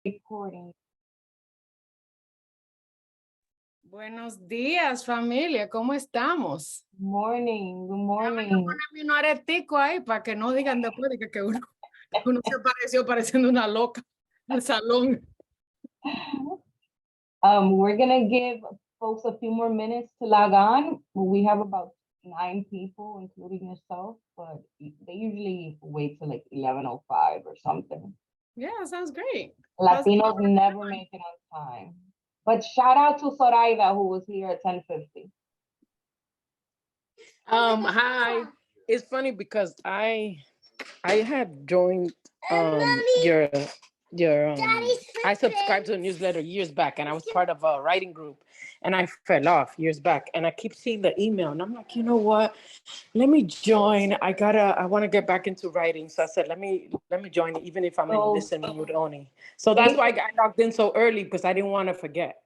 Recording. Buenos días, familia. ¿Cómo estamos? Morning, good Déjame morning. ponerme un aretico ahí para que no digan después de que uno se apareció pareciendo una loca al salón. We're gonna give folks a few more minutes to log on. We have about 9 people, including yourself, but they usually wait till like 11:05 or something. Yeah, sounds great. Latinos never make it on time. But shout out to Soraya, who was here at 10:50. Hi. It's funny because I had joined your I subscribed to a newsletter years back, and I was part of a writing group, and I fell off years back, and I keep seeing the email, and I'm like, you know what? Let me join. I want to get back into writing, so I said, let me join, even if I'm in listen mode only. So that's why I logged in so early, because I didn't want to forget.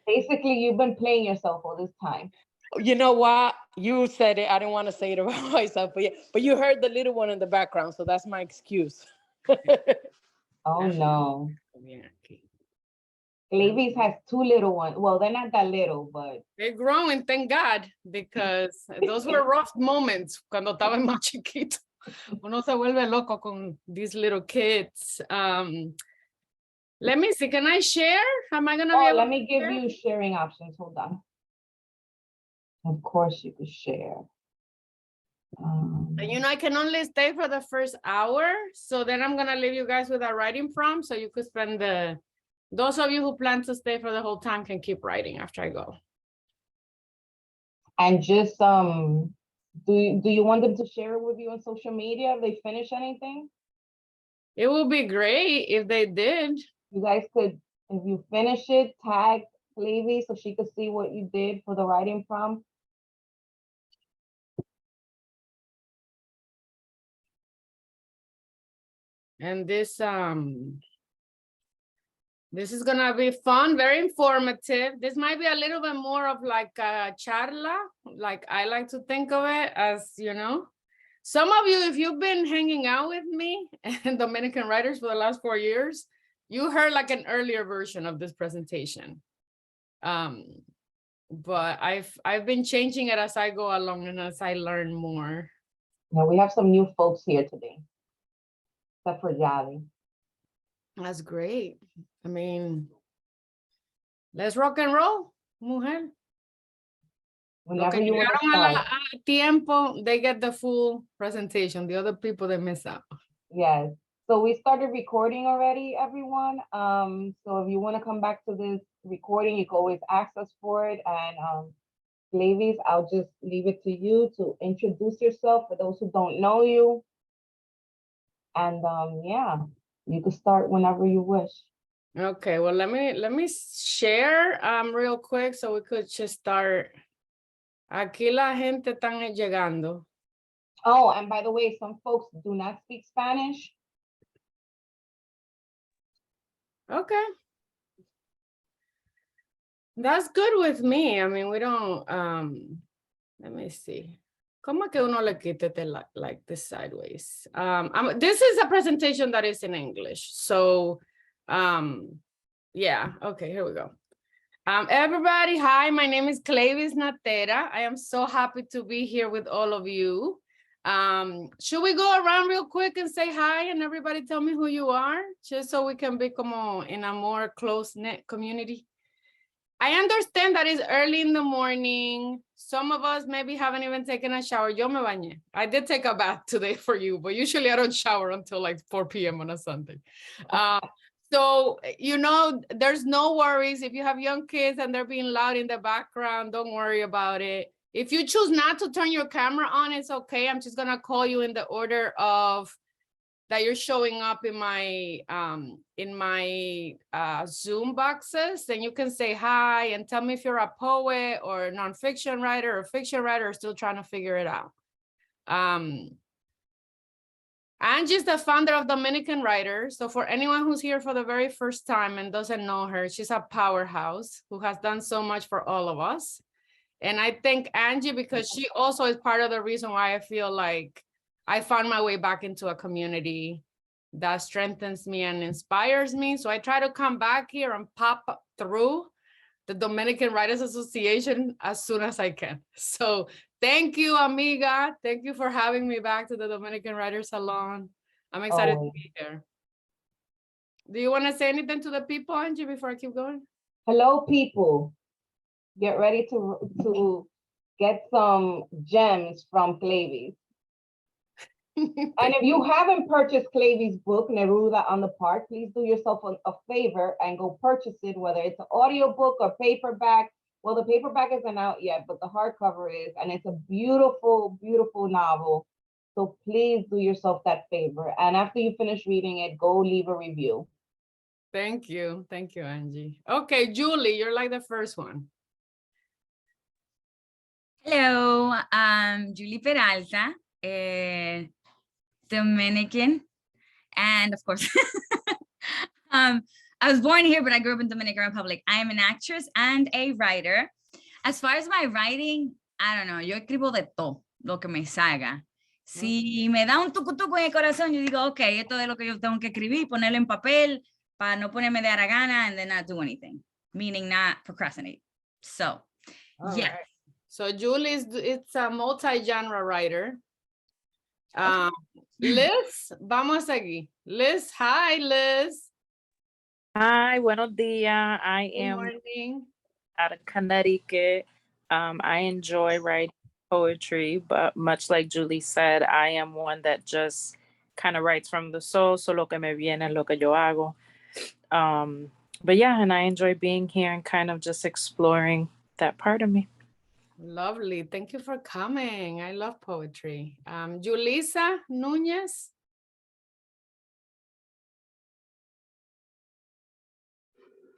Basically, you've been playing yourself all this time. You know what? You said it. I didn't want to say it about myself, but you heard the little one in the background, so that's my excuse. Oh no. Cleyvis has 2 little ones. Well, they're not that little, but they're growing, thank God, because those were rough moments cuando estaba más chiquito. Uno se vuelve loco con these little kids. Let me see, can I share? Am I gonna be able let me to give share? you sharing options. Hold on. Of course you could share. And you know, I can only stay for the first hour. So then I'm gonna leave you guys with a writing prompt so you could spend those of you who plan to stay for the whole time can keep writing after I go. And just do you want them to share it with you on social media if they finish anything? It would be great if they did. You guys could, if you finish it, tag Cleyvis so she could see what you did for the writing prompt. And this is gonna be fun, very informative. This might be a little bit more of like a charla, like I like to think of it, as you know. Some of you, if you've been hanging out with me and Dominican writers for the last 4 years, you heard like an earlier version of this presentation. But I've been changing it as I go along and as I learn more. Yeah, we have some new folks here today, except for Yali. That's great. I mean, let's rock and roll, mujer. Whenever you want to start. Tiempo, they get the full presentation. The other people, they miss out. Yes. So we started recording already, everyone. So if you want to come back to this recording, you can always ask us for it. And Cleyvis, I'll just leave it to you to introduce yourself for those who don't know you. And yeah, you can start whenever you wish. Okay, well, let me share real quick so we could just start. Aquí la gente están llegando. Oh, and by the way, some folks do not speak Spanish. Okay. That's good with me. I mean, we don't, let me see. ¿Cómo que uno le quite like this sideways? This is a presentation that is in English. So, yeah, okay, here we go. Everybody, hi, my name is Cleyvis Natera. I am so happy to be here with all of you. Should we go around real quick and say hi and everybody tell me who you are, just so we can be como in a more close-knit community? I understand that it's early in the morning. Some of us maybe haven't even taken a shower. Yo me bañé. I did take a bath today for you, but usually I don't shower until like 4 p.m. on a Sunday. So, you know, there's no worries. If you have young kids and they're being loud in the background, don't worry about it. If you choose not to turn your camera on, it's okay. I'm just gonna call you in the order of that you're showing up in my Zoom boxes. Then you can say hi and tell me if you're a poet or a nonfiction writer or fiction writer or still trying to figure it out. Angie's the founder of Dominican Writers. So for anyone who's here for the very first time and doesn't know her, she's a powerhouse who has done so much for all of us. And I thank Angie because she also is part of the reason why I feel like I found my way back into a community that strengthens me and inspires me. So I try to come back here and pop through the Dominican Writers Association as soon as I can. So thank you, amiga. Thank you for having me back to the Dominican Writers Salon. I'm excited to be here. Do you want to say anything to the people, Angie, before I keep going? Hello, people. Get ready to get some gems from Cleyvis. And if you haven't purchased Cleyvis' book, Neruda on the Park, please do yourself a favor and go purchase it, whether it's an audio book or paperback. Well, the paperback isn't out yet, but the hardcover is, and it's a beautiful, beautiful novel. So please do yourself that favor. And after you finish reading it, go leave a review. Thank you. Thank you, Angie. Okay, Julie, you're like the first one. Hello, I'm Julie Peralta, Dominican, and of course, I was born here, but I grew up in Dominican Republic. I am an actress and a writer. As far as my writing, I don't know, yo escribo de todo, lo que me salga. Si me da un tucutuco en el corazón, yo digo, ok, esto es lo que yo tengo que escribir, ponerlo en papel, para no ponerme de gana and then not do anything, meaning not procrastinate. So, yeah. Right. So Julie it's a multi-genre writer. Liz, vamos aquí. Liz, hi, Liz. Hi, buenos días. I Good am morning. out of Connecticut. I enjoy writing poetry, but much like Julie said, I am one that just kind of writes from the soul. So lo que me viene, lo que yo hago. But yeah, and I enjoy being here and kind of just exploring that part of me. Lovely. Thank you for coming. I love poetry. Julissa Nunez.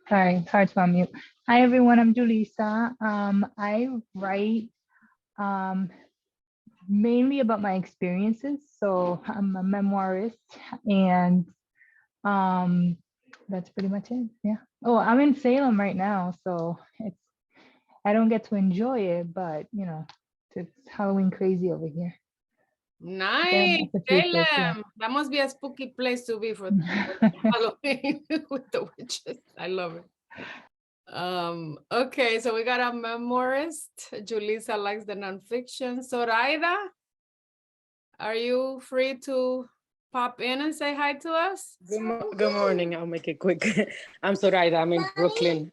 Sorry, it's hard to unmute. Hi, everyone. I'm Julissa. I write mainly about my experiences. So I'm a memoirist, and that's pretty much it. Yeah. Oh, I'm in Salem right now, so I don't get to enjoy it, but you know, it's Halloween crazy over here. Nice. Massachusetts, yeah. Salem. That must be a spooky place to be for Halloween with the witches. I love it. Okay, so we got a memoirist. Julissa likes the nonfiction. Zoraida, are you free to pop in and say hi to us? Good morning. I'll make it quick. I'm Zoraida. I'm in Brooklyn.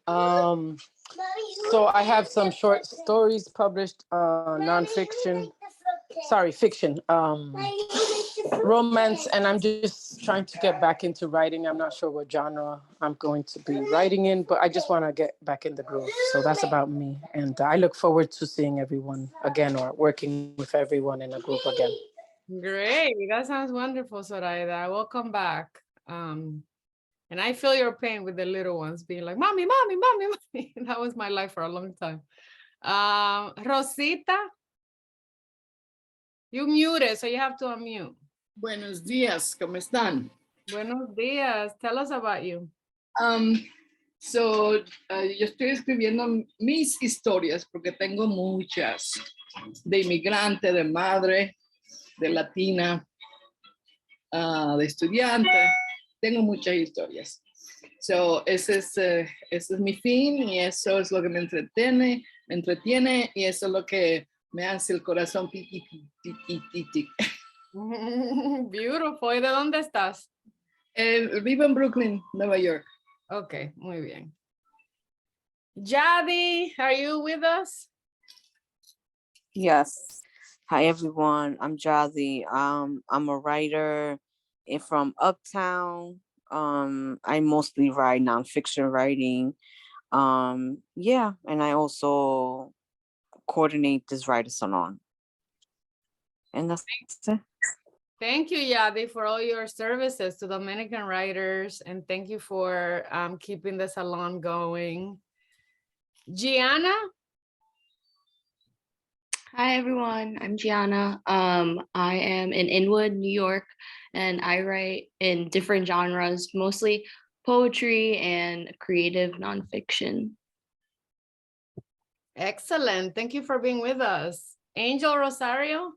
So I have some short stories published, nonfiction. Sorry, fiction. Romance, and I'm just trying to get back into writing. I'm not sure what genre I'm going to be writing in, but I just want to get back in the groove. So that's about me. And I look forward to seeing everyone again or working with everyone in a group again. Great. That sounds wonderful, Zoraida. Welcome back. And I feel your pain with the little ones being like, mommy, mommy, mommy, mommy. That was my life for a long time. Rosita, you muted, so you have to unmute. Buenos días, ¿cómo están? Buenos días. Tell us about you. Yo estoy escribiendo mis historias porque tengo muchas, de inmigrante, de madre, de latina, de estudiante, tengo muchas historias. So, ese es mi fin y eso es lo que me entretiene y eso es lo que me hace el corazón piqui, piqui, piqui. Beautiful. ¿Y de dónde estás? Vivo en Brooklyn, Nueva York. Okay, muy bien. Jadi, are you with us? Yes. Hi, everyone. I'm Jazzy. I'm a writer from Uptown. I mostly write nonfiction writing. Yeah, and I also coordinate this writer salon. And that's it. Thank you, Yadi, for all your services to Dominican writers, and thank you for keeping the salon going. Gianna? Hi, everyone. I'm Gianna. I am in Inwood, New York, and I write in different genres, mostly poetry and creative nonfiction. Excellent. Thank you for being with us. Angel Rosario?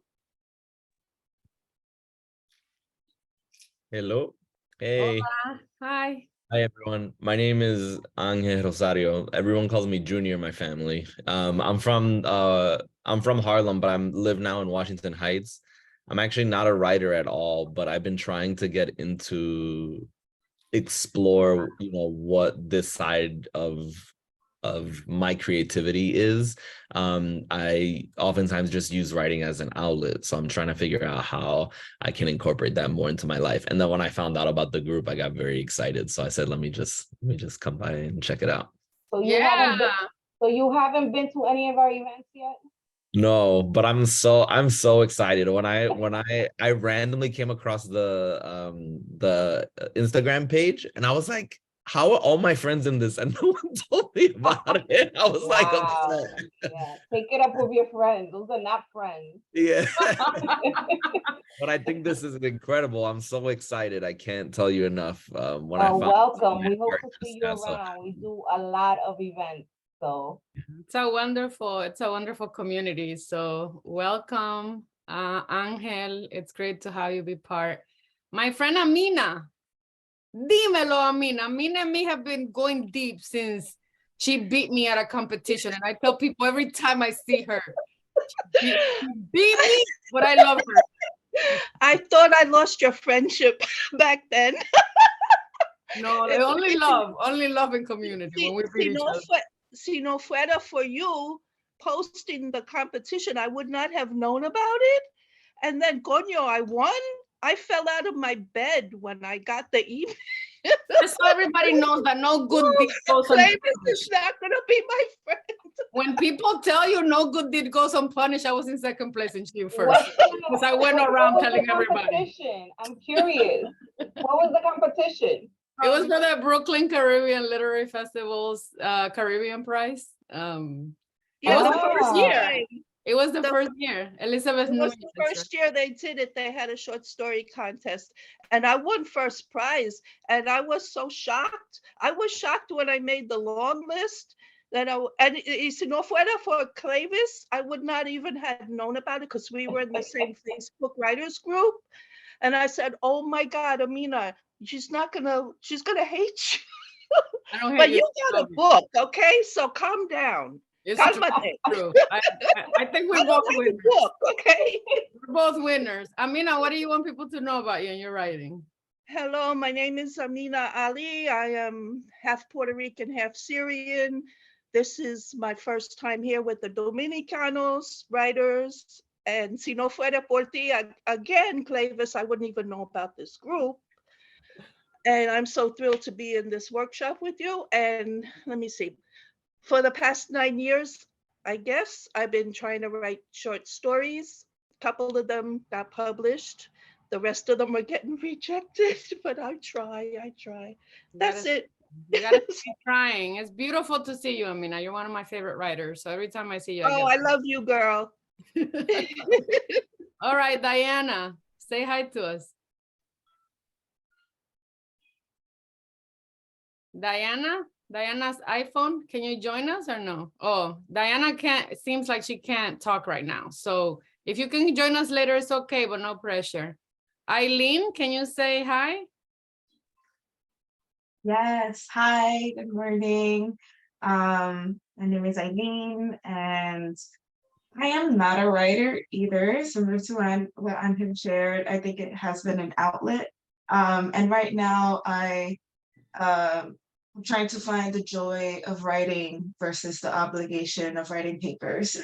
Hello, Hey, Hola. Hi. hi everyone. My name is Angel Rosario. Everyone calls me Junior in my family. I'm from Harlem, but I'm live now in Washington Heights. I'm actually not a writer at all, but I've been trying to get into explore, what this side of my creativity is. I oftentimes just use writing as an outlet. So I'm trying to figure out how I can incorporate that more into my life. And then when I found out about the group, I got very excited. So I said, let me just come by and check it out. So you haven't been to any of our events yet? No, but I'm so excited when I randomly came across the Instagram page and I was like, how are all my friends in this and no one told me about it? I was like Wow. upset. Yeah, take it up with your friends. Those are not friends. Yeah. But I think this is incredible. I'm so excited. I can't tell you enough. When I Oh, found welcome. We hope very to see you sad, so around. We do a lot of events. So It's a wonderful community. So welcome, Angel. It's great to have you be part. My friend Amina. Dímelo, Amina. Amina and me have been going deep since she beat me at a competition. And I tell people every time I see her, she beat me, but I love her. I thought I lost your friendship back then. No, only love in community when we beat each other. Si no fuera for you posting the competition, I would not have known about it. And then, coño, I won. I fell out of my bed when I got the email. Just so everybody knows that no good deed goes unpunished. It's not gonna be my friend. When people tell you no good deed goes unpunished, I was in second place and she first. Because I went around telling everybody. I'm curious. What was the competition? It was for the Brooklyn Caribbean Literary Festival's Caribbean Prize. It was the first year. It was the first year. Elizabeth It knew was the first year they did it. They had a short story contest and I won first prize. And I was so shocked. I was shocked when I made the long list that si no fuera for Cleyvis, I would not even have known about it because we were in the same Facebook writers group. And I said, oh my God, Amina, she's gonna hate you. But you got a book, okay? So calm down. It's true. I think we're both winners. Okay. We're both winners. Amina, what do you want people to know about you and your writing? Hello, my name is Amina Ali. I am half Puerto Rican, half Syrian. This is my first time here with the Dominicanos writers. And si no fuera por ti, again, Cleyvis, I wouldn't even know about this group. And I'm so thrilled to be in this workshop with you. And let me see. For the past 9 years, I guess, I've been trying to write short stories. A couple of them got published. The rest of them are getting rejected, but I try. That's it. You gotta keep trying. It's beautiful to see you, Amina. You're one of my favorite writers. So every time I see you, I love you, girl. All right, Diana, say hi to us. Diana's iPhone, can you join us or no? Oh, Diana can't, seems like she can't talk right now. So if you can join us later, it's okay, but no pressure. Eileen, can you say hi? Yes, hi, good morning. My name is Eileen and I am not a writer either, similar to what Anhim shared. I think it has been an outlet. And right now I'm trying to find the joy of writing versus the obligation of writing papers. So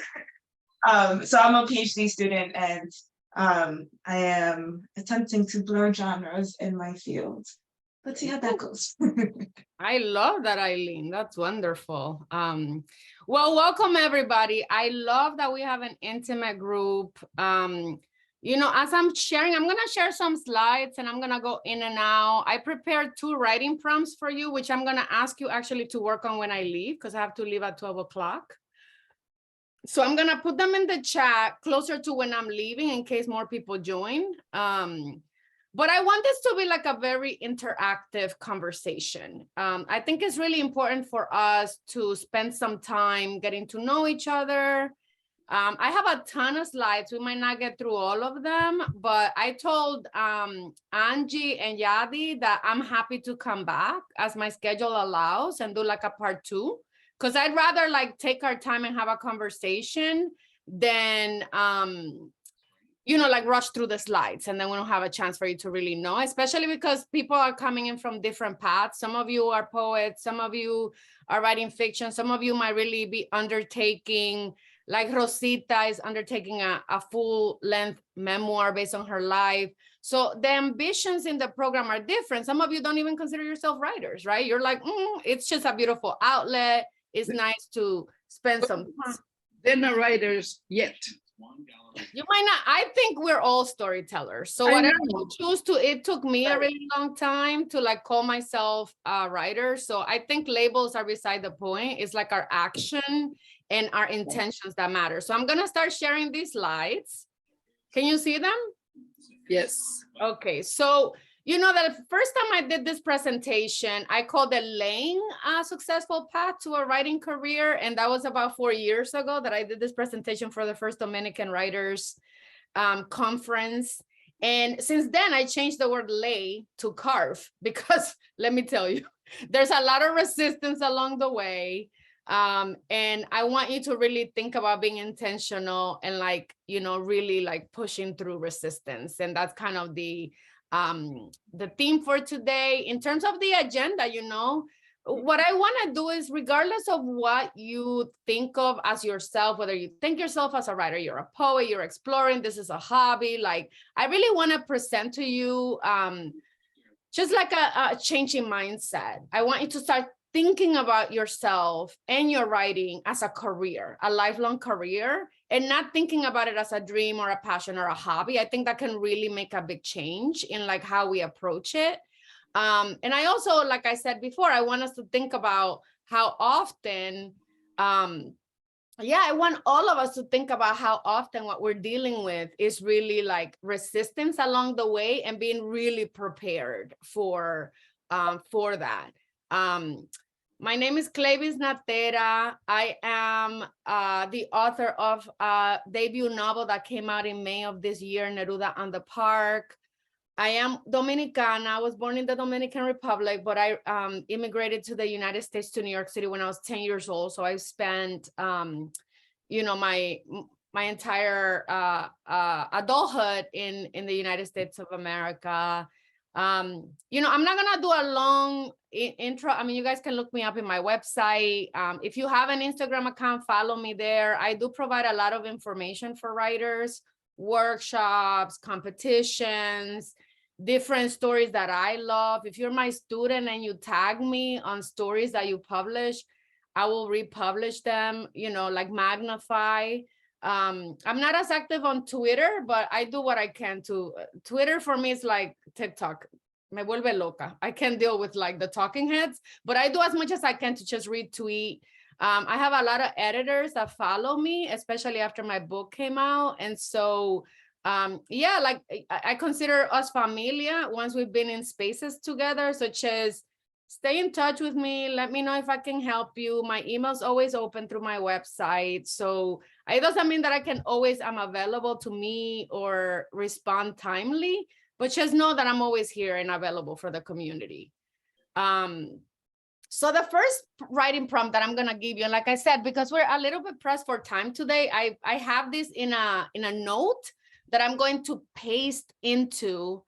I'm a PhD student and I am attempting to blur genres in my field. Let's see how that goes. I love that, Eileen. That's wonderful. Well, welcome everybody. I love that we have an intimate group. As I'm sharing, I'm gonna share some slides and I'm gonna go in and out. I prepared 2 writing prompts for you, which I'm gonna ask you actually to work on when I leave, because I have to leave at 12 o'clock. So I'm gonna put them in the chat closer to when I'm leaving in case more people join. But I want this to be like a very interactive conversation. I think it's really important for us to spend some time getting to know each other. I have a ton of slides. We might not get through all of them, but I told Angie and Yadi that I'm happy to come back as my schedule allows and do like a part 2, because I'd rather like take our time and have a conversation than, you know, like rush through the slides and then we don't have a chance for you to really know, especially because people are coming in from different paths. Some of you are poets, some of you are writing fiction, some of you might really be undertaking, like Rosita is undertaking a full-length memoir based on her life. So the ambitions in the program are different. Some of you don't even consider yourself writers, right? You're like, it's just a beautiful outlet. It's nice to spend some time. They're not writers yet. You might not. I think we're all storytellers. So whatever you choose to, it took me a really long time to like call myself a writer. So I think labels are beside the point. It's like our action and our intentions that matter. So I'm going to start sharing these slides. Can you see them? Yes. Okay. So, you know that the first time I did this presentation, I called it laying a successful path to a writing career. And that was about 4 years ago that I did this presentation for the first Dominican Writers Conference. And since then I changed the word lay to carve, because let me tell you, there's a lot of resistance along the way. And I want you to really think about being intentional and like, you know, really like pushing through resistance. And that's kind of the theme for today. In terms of the agenda, you know, what I want to do is, regardless of what you think of as yourself, whether you think yourself as a writer, you're a poet, you're exploring, this is a hobby, like I really want to present to you just like a changing mindset. I want you to start thinking about yourself and your writing as a career, a lifelong career, and not thinking about it as a dream or a passion or a hobby. I think that can really make a big change in like how we approach it. And I also, like I said before, I want us to think about how often, I want all of us to think about how often what we're dealing with is really like resistance along the way and being really prepared for that. My name is Cleyvis Natera. I am the author of a debut novel that came out in May of this year, Neruda and the Park. I am Dominicana. I was born in the Dominican Republic, but I immigrated to the United States, to New York City when I was 10 years old. So I spent, you know, my entire adulthood in the United States of America. You know, I'm not gonna do a long intro. I mean, you guys can look me up in my website. If you have an Instagram account, follow me there. I do provide a lot of information for writers, workshops, competitions, different stories that I love. If you're my student and you tag me on stories that you publish, I will republish them, you know, like magnify. I'm not as active on Twitter, but I do what I can to. Twitter for me is like TikTok. Me vuelve loca. I can't deal with like the talking heads, but I do as much as I can to just retweet. I have a lot of editors that follow me, especially after my book came out. And so, yeah, like I consider us familia once we've been in spaces together, such as stay in touch with me. Let me know if I can help you. My email's always open through my website. So it doesn't mean that I'm available to me or respond timely, but just know that I'm always here and available for the community. So the first writing prompt that I'm gonna give you, and like I said, because we're a little bit pressed for time today, I have this in a note that I'm going to paste into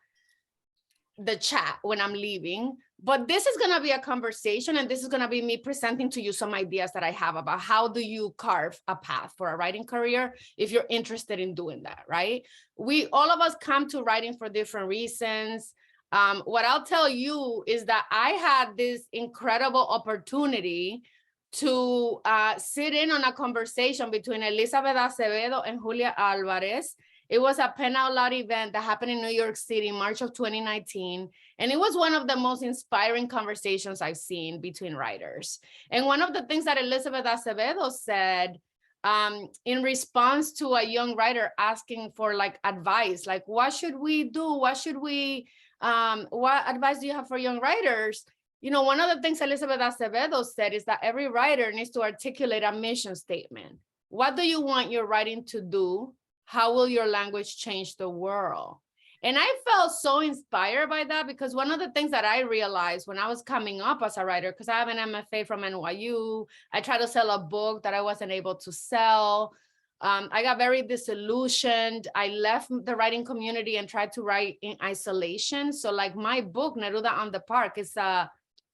the chat when I'm leaving. But this is going to be a conversation, and this is going to be me presenting to you some ideas that I have about how do you carve a path for a writing career if you're interested in doing that, right? All of us come to writing for different reasons. What I'll tell you is that I had this incredible opportunity to sit in on a conversation between Elizabeth Acevedo and Julia Alvarez. It was a pen out loud event that happened in New York City in March of 2019. And it was one of the most inspiring conversations I've seen between writers. And one of the things that Elizabeth Acevedo said in response to a young writer asking for like advice, like, what should we do? What advice do you have for young writers? You know, one of the things Elizabeth Acevedo said is that every writer needs to articulate a mission statement. what do you want your writing to do? How will your language change the world? And I felt so inspired by that, because one of the things that I realized when I was coming up as a writer, because I have an MFA from NYU, I tried to sell a book that I wasn't able to sell. I got very disillusioned. I left the writing community and tried to write in isolation. So like my book, Neruda on the Park, is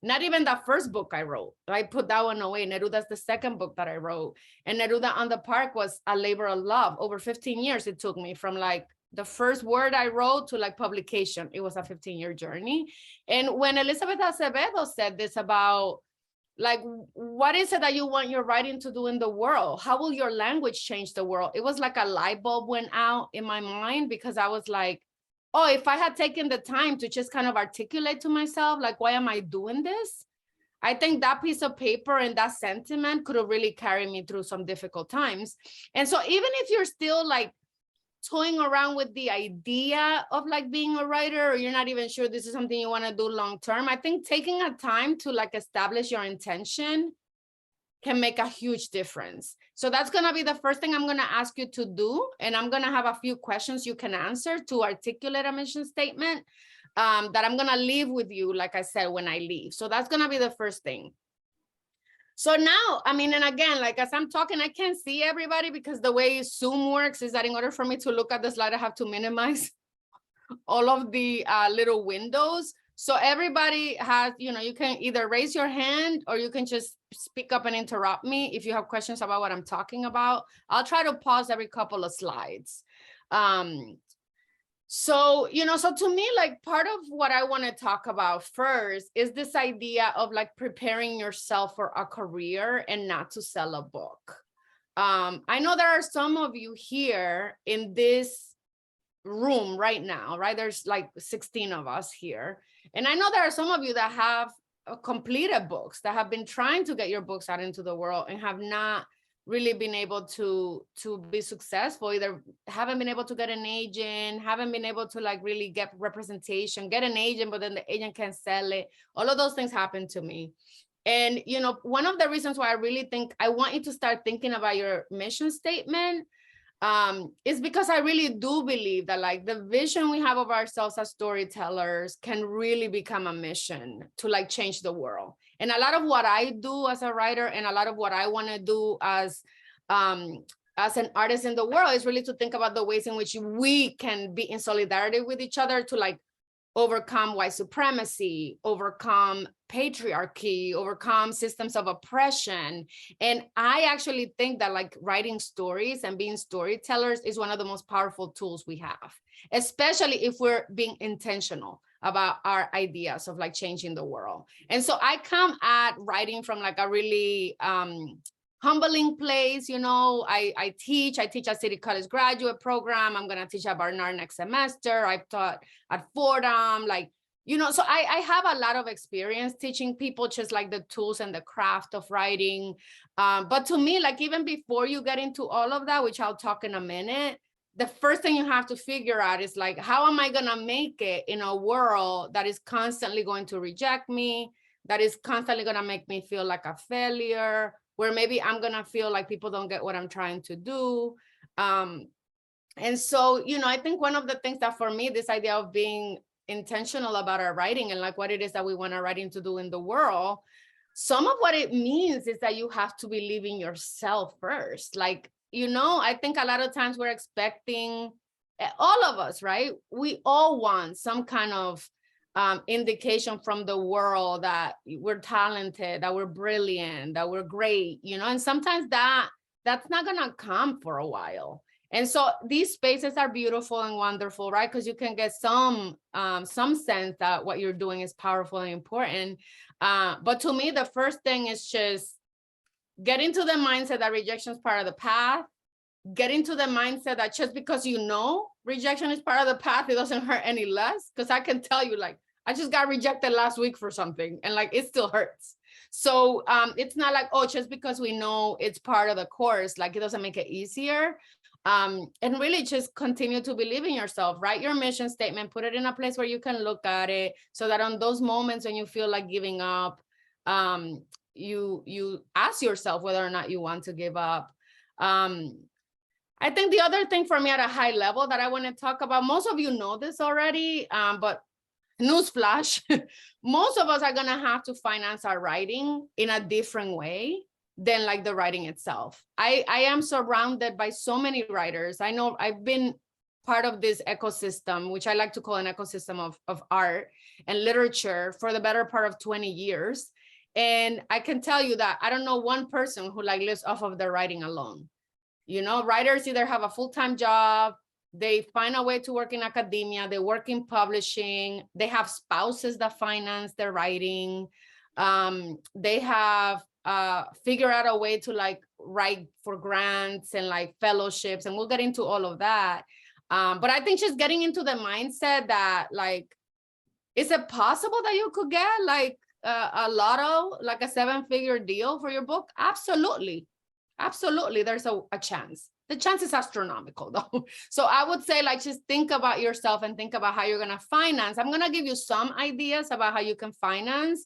not even the first book I wrote. I put that one away. Neruda's the second book that I wrote. And Neruda on the Park was a labor of love. Over 15 years it took me from like the first word I wrote to like publication. It was a 15-year journey. And when Elizabeth Acevedo said this about like, what is it that you want your writing to do in the world? How will your language change the world? It was like a light bulb went out in my mind, because I was like, oh, if I had taken the time to just kind of articulate to myself, like, why am I doing this? I think that piece of paper and that sentiment could have really carried me through some difficult times. And so even if you're still like toying around with the idea of like being a writer, or you're not even sure this is something you want to do long term, I think taking a time to like establish your intention can make a huge difference. So that's going to be the first thing I'm going to ask you to do. And I'm going to have a few questions you can answer to articulate a mission statement that I'm going to leave with you, like I said, when I leave. So that's going to be the first thing. So now, I mean, and again, like as I'm talking, I can't see everybody, because the way Zoom works is that in order for me to look at the slide, I have to minimize all of the little windows. So everybody has, you know, you can either raise your hand or you can just speak up and interrupt me if you have questions about what I'm talking about. I'll try to pause every couple of slides. So, you know, so to me, like part of what I want to talk about first is this idea of like preparing yourself for a career and not to sell a book. I know there are some of you here in this room right now, right? There's like 16 of us here. And I know there are some of you that have completed books, that have been trying to get your books out into the world and have not really been able to be successful, either haven't been able to get an agent, haven't been able to like really get representation, get an agent, but then the agent can't sell it. All of those things happened to me. And, you know, one of the reasons why I really think I want you to start thinking about your mission statement is because I really do believe that like the vision we have of ourselves as storytellers can really become a mission to like change the world. And a lot of what I do as a writer and a lot of what I want to do as an artist in the world is really to think about the ways in which we can be in solidarity with each other to like overcome white supremacy, overcome patriarchy, overcome systems of oppression. And I actually think that like writing stories and being storytellers is one of the most powerful tools we have, especially if we're being intentional about our ideas of like changing the world. And so I come at writing from like a really humbling place. You know, I teach at City College graduate program. I'm going to teach at Barnard next semester. I've taught at Fordham, like, you know, so I have a lot of experience teaching people just like the tools and the craft of writing. But to me, like even before you get into all of that, which I'll talk in a minute, the first thing you have to figure out is like, how am I going to make it in a world that is constantly going to reject me, that is constantly going to make me feel like a failure, where maybe I'm going to feel like people don't get what I'm trying to do. And so, you know, I think one of the things that for me, this idea of being intentional about our writing and like what it is that we want our writing to do in the world, some of what it means is that you have to believe in yourself first. Like, you know, I think a lot of times we're expecting, all of us, right? We all want some kind of indication from the world that we're talented, that we're brilliant, that we're great, you know, and sometimes that's not gonna come for a while. And so these spaces are beautiful and wonderful, right? Because you can get some sense that what you're doing is powerful and important. But to me, the first thing is just get into the mindset that rejection is part of the path. Get into the mindset that just because you know rejection is part of the path, it doesn't hurt any less. Because I can tell you, like, I just got rejected last week for something and like it still hurts. So it's not like, oh, just because we know it's part of the course, like it doesn't make it easier. And really just continue to believe in yourself. Write your mission statement, put it in a place where you can look at it so that on those moments when you feel like giving up, you ask yourself whether or not you want to give up. I think the other thing for me at a high level that I want to talk about, most of you know this already, but newsflash, most of us are gonna have to finance our writing in a different way than like the writing itself. I am surrounded by so many writers. I know I've been part of this ecosystem, which I like to call an ecosystem of art and literature for the better part of 20 years. And I can tell you that I don't know one person who like lives off of their writing alone. You know, writers either have a full-time job, they find a way to work in academia, they work in publishing, they have spouses that finance their writing. They have figured out a way to like write for grants and like fellowships, and we'll get into all of that. But I think just getting into the mindset that like, is it possible that you could get like a lotto, like a 7-figure deal for your book? Absolutely. Absolutely, there's a chance. The chance is astronomical though. So I would say like, just think about yourself and think about how you're gonna finance. I'm gonna give you some ideas about how you can finance,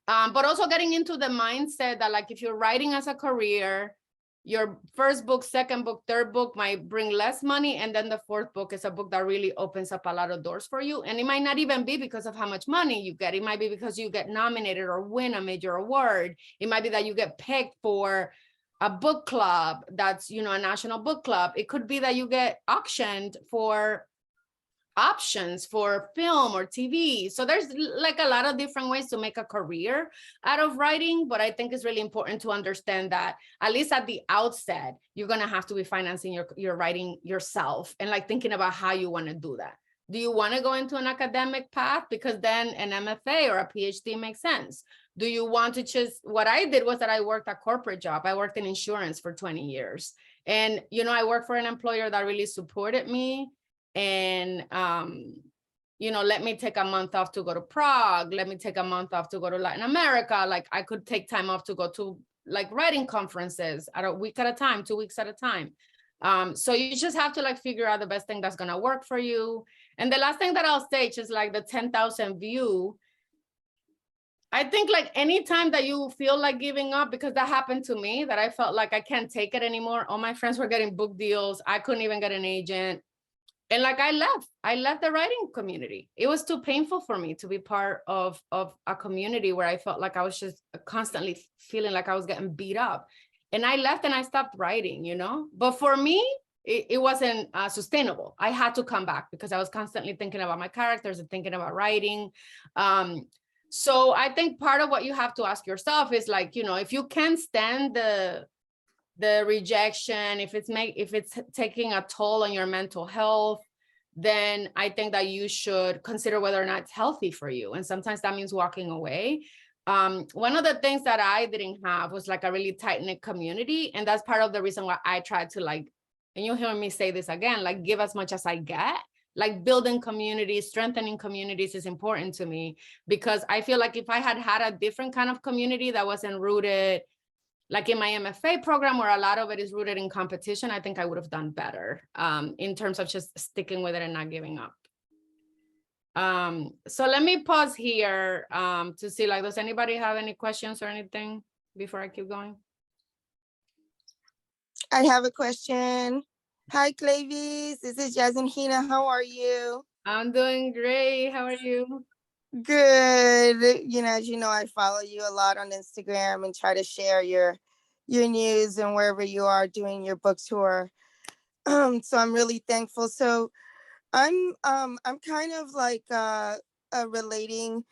but also getting into the mindset that like, if you're writing as a career, your first book, second book, third book might bring less money. And then the fourth book is a book that really opens up a lot of doors for you. And it might not even be because of how much money you get. It might be because you get nominated or win a major award. It might be that you get picked for a book club that's, you know, a national book club. It could be that you get auctioned for options for film or TV. So there's like a lot of different ways to make a career out of writing, but I think it's really important to understand that at least at the outset, you're gonna have to be financing your writing yourself and like thinking about how you wanna do that. Do you wanna go into an academic path? Because then an MFA or a PhD makes sense. Do you want to just, what I did was that I worked a corporate job. I worked in insurance for 20 years. And, you know, I worked for an employer that really supported me and, you know, let me take a month off to go to Prague. Let me take a month off to go to Latin America. Like I could take time off to go to like writing conferences at a week at a time, 2 weeks at a time. So you just have to like figure out the best thing that's going to work for you. And the last thing that I'll say is like the 10,000 view. I think like anytime that you feel like giving up, because that happened to me, that I felt like I can't take it anymore. All my friends were getting book deals. I couldn't even get an agent. And like I left the writing community. It was too painful for me to be part of a community where I felt like I was just constantly feeling like I was getting beat up. And I left and I stopped writing, you know? But for me, it wasn't sustainable. I had to come back because I was constantly thinking about my characters and thinking about writing. So I think part of what you have to ask yourself is like, you know, if you can stand the rejection, if it's taking a toll on your mental health, then I think that you should consider whether or not it's healthy for you. And sometimes that means walking away. One of the things that I didn't have was like a really tight-knit community. And that's part of the reason why I tried to like, and you'll hear me say this again, like give as much as I get. Like building communities, strengthening communities is important to me, because I feel like if I had had a different kind of community that wasn't rooted, like in my MFA program, where a lot of it is rooted in competition, I think I would have done better in terms of just sticking with it and not giving up. So let me pause here to see, like, does anybody have any questions or anything before I keep going? I have a question. Hi, Cleyvis. This is Jasmine. How are you? I'm doing great. How are you? Good. You know, as you know, I follow you a lot on Instagram and try to share your news and wherever you are doing your book tour. So I'm really thankful. So I'm kind of like relating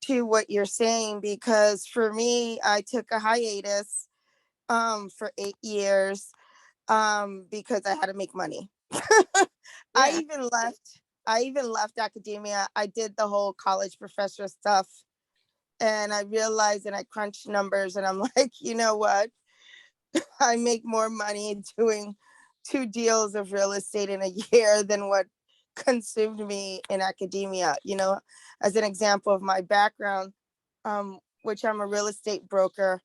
to what you're saying, because for me, I took a hiatus for 8 years because I had to make money. I even left academia. I did the whole college professor stuff, and I realized, and I crunched numbers, and I'm like, you know what? I make more money doing 2 deals of real estate in a year than what consumed me in academia. You know, as an example of my background, which I'm a real estate broker.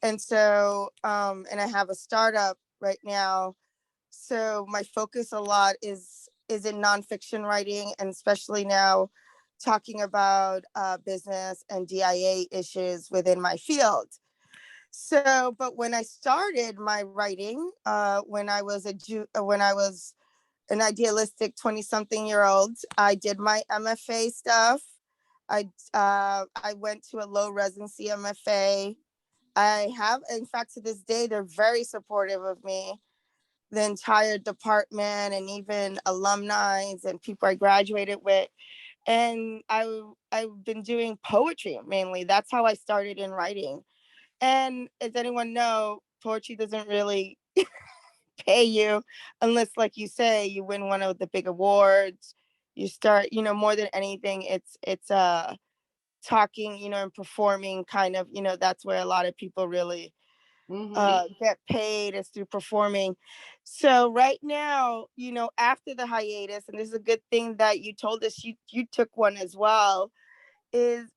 And so, and I have a startup right now. So my focus a lot is in nonfiction writing, and especially now talking about business and DIA issues within my field. So, but when I started my writing, when I was an idealistic 20-something-year-old, I did my MFA stuff. I went to a low residency MFA. I have, in fact, to this day, they're very supportive of me. The entire department and even alumni and people I graduated with. And I've been doing poetry mainly. That's how I started in writing. And as anyone know, poetry doesn't really pay you unless, like you say, you win one of the big awards. You start, more than anything, it's talking, and performing kind of, that's where a lot of people really get paid, is through performing. So right now, after the hiatus, and this is a good thing that you told us you took one as well, is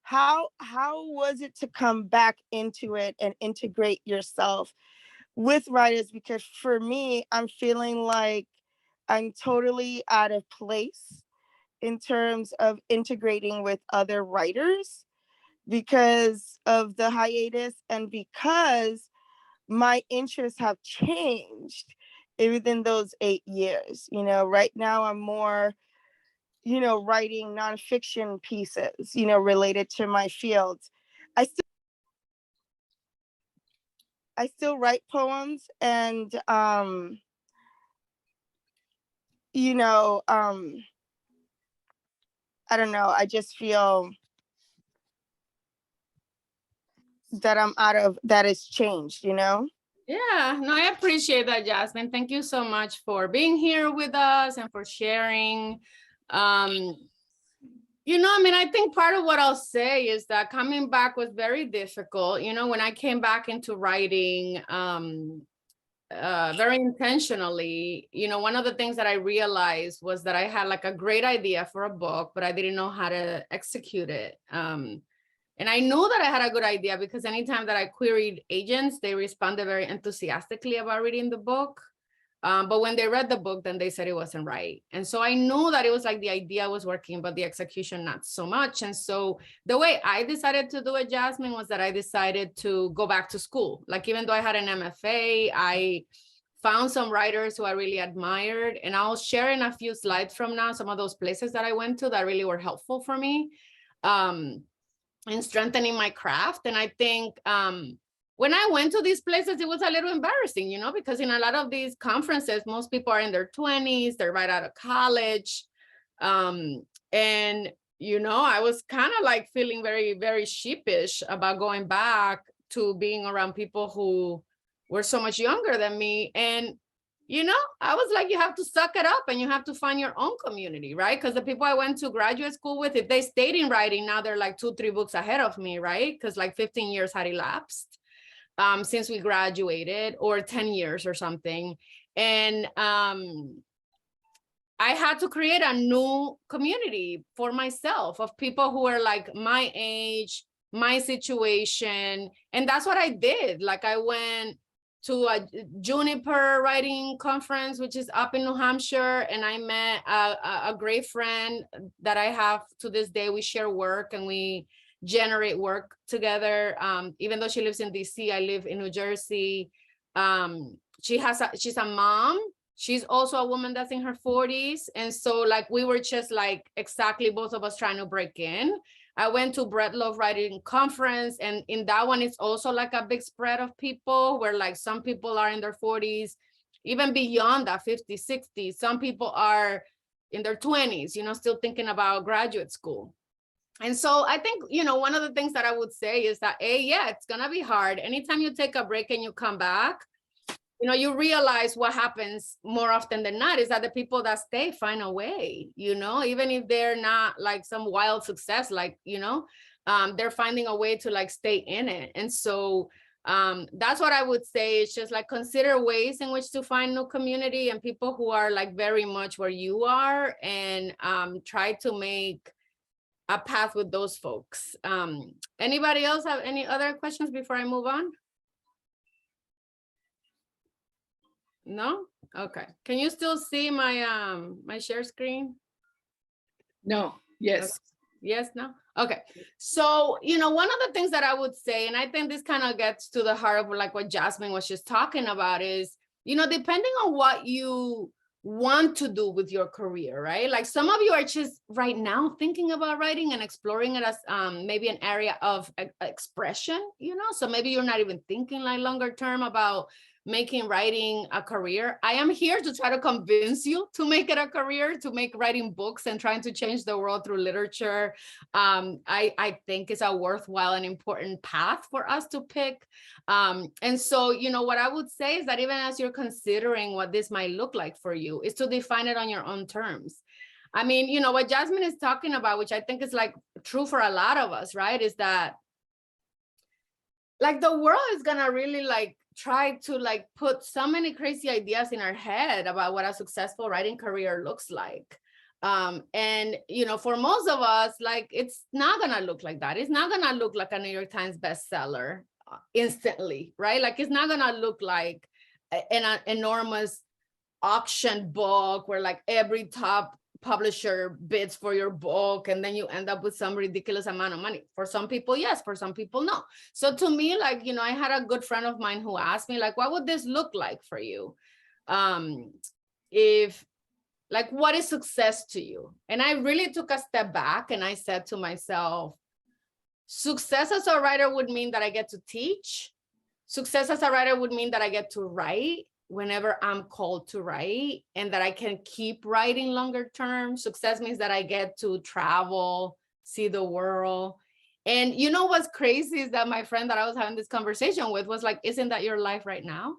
how was it to come back into it and integrate yourself with writers? Because for me, I'm feeling like I'm totally out of place in terms of integrating with other writers because of the hiatus and because my interests have changed within those 8 years. Right now I'm more, writing nonfiction pieces, related to my field. I still write poems and, I don't know, I just feel that that has changed, Yeah, no, I appreciate that, Jasmine. Thank you so much for being here with us and for sharing. I think part of what I'll say is that coming back was very difficult. When I came back into writing, very intentionally, one of the things that I realized was that I had like a great idea for a book, but I didn't know how to execute it. And I knew that I had a good idea because anytime that I queried agents, they responded very enthusiastically about reading the book. But when they read the book, then they said it wasn't right. And so I knew that it was like the idea was working, but the execution, not so much. And so the way I decided to do it, Jasmine, was that I decided to go back to school. Like, even though I had an MFA, I found some writers who I really admired. And I'll share in a few slides from now some of those places that I went to that really were helpful for me in strengthening my craft. And I think when I went to these places, it was a little embarrassing, because in a lot of these conferences, most people are in their 20s, they're right out of college. And, I was kind of like feeling very, very sheepish about going back to being around people who were so much younger than me. And, I was like, you have to suck it up and you have to find your own community, right? Because the people I went to graduate school with, if they stayed in writing, now they're like 2-3 books ahead of me, right? Because like 15 years had elapsed since we graduated, or 10 years or something. And I had to create a new community for myself of people who are like my age, my situation. And that's what I did. Like, I went to a Juniper writing conference, which is up in New Hampshire. And I met a great friend that I have to this day. We share work and we generate work together. Even though she lives in DC, I live in New Jersey. She's a mom. She's also a woman that's in her 40s. And so like, we were just like exactly both of us trying to break in. I went to Bread Love Writing Conference, and in that one, it's also like a big spread of people where like some people are in their 40s, even beyond that, 50, 60. Some people are in their 20s, still thinking about graduate school. And so I think, one of the things that I would say is that, it's going to be hard. Anytime you take a break and you come back, you realize what happens more often than not is that the people that stay find a way, even if they're not like some wild success, like, they're finding a way to like stay in it. And so that's what I would say. It's just like, consider ways in which to find new community and people who are like very much where you are, and try to make a path with those folks. Anybody else have any other questions before I move on? No? Okay. Can you still see my my share screen? No. Yes. Yes, no? Okay. So, you know, one of the things that I would say, and I think this kind of gets to the heart of like what Jasmine was just talking about is, you know, depending on what you want to do with your career, right? Like some of you are just right now thinking about writing and exploring it as maybe an area of expression, you know? So maybe you're not even thinking like longer term about making writing a career. I am here to try to convince you to make it a career, to make writing books and trying to change the world through literature. I think it's a worthwhile and important path for us to pick. And so, you know, what I would say is that even as you're considering what this might look like for you, is to define it on your own terms. I mean, you know, what Jasmine is talking about, which I think is like true for a lot of us, right? Is that like the world is gonna really like try to like put so many crazy ideas in our head about what a successful writing career looks like. And, you know, for most of us, like, it's not gonna look like that. It's not gonna look like a New York Times bestseller instantly, right? Like, it's not gonna look like an enormous auction book where like every top publisher bids for your book and then you end up with some ridiculous amount of money. For some people, yes, for some people, no. So to me, like, you know, I had a good friend of mine who asked me, like, what would this look like for you? If, like, what is success to you? And I really took a step back and I said to myself, success as a writer would mean that I get to teach. Success as a writer would mean that I get to write whenever I'm called to write and that I can keep writing longer term. Success means that I get to travel, see the world. And you know what's crazy is that my friend that I was having this conversation with was like, isn't that your life right now?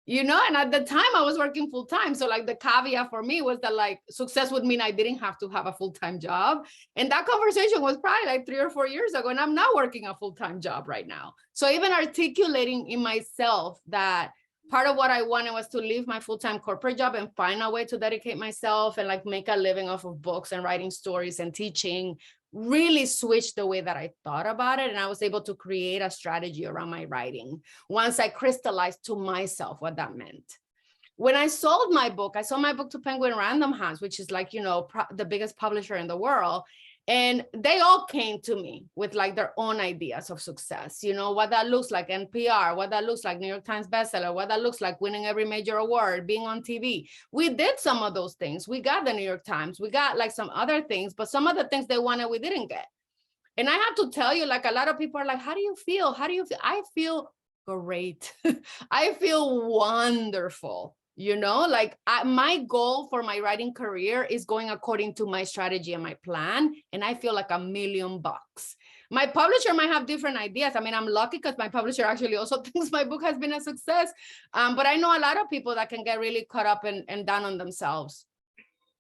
You know, and at the time I was working full time. So like the caveat for me was that like success would mean I didn't have to have a full-time job. And that conversation was probably like 3 or 4 years ago. And I'm not working a full-time job right now. So even articulating in myself that part of what I wanted was to leave my full-time corporate job and find a way to dedicate myself and like make a living off of books and writing stories and teaching, really switched the way that I thought about it. And I was able to create a strategy around my writing once I crystallized to myself what that meant. When I sold my book, I sold my book to Penguin Random House, which is like, you know, the biggest publisher in the world. And they all came to me with like their own ideas of success, you know, what that looks like, NPR, what that looks like, New York Times bestseller, what that looks like, winning every major award, being on TV. We did some of those things. We got the New York Times, we got like some other things, but some of the things they wanted, we didn't get. And I have to tell you, like a lot of people are like, how do you feel? How do you feel? I feel great. I feel wonderful. You know, like my goal for my writing career is going according to my strategy and my plan. And I feel like $1,000,000. My publisher might have different ideas. I mean, I'm lucky because my publisher actually also thinks my book has been a success. But I know a lot of people that can get really caught up and down on themselves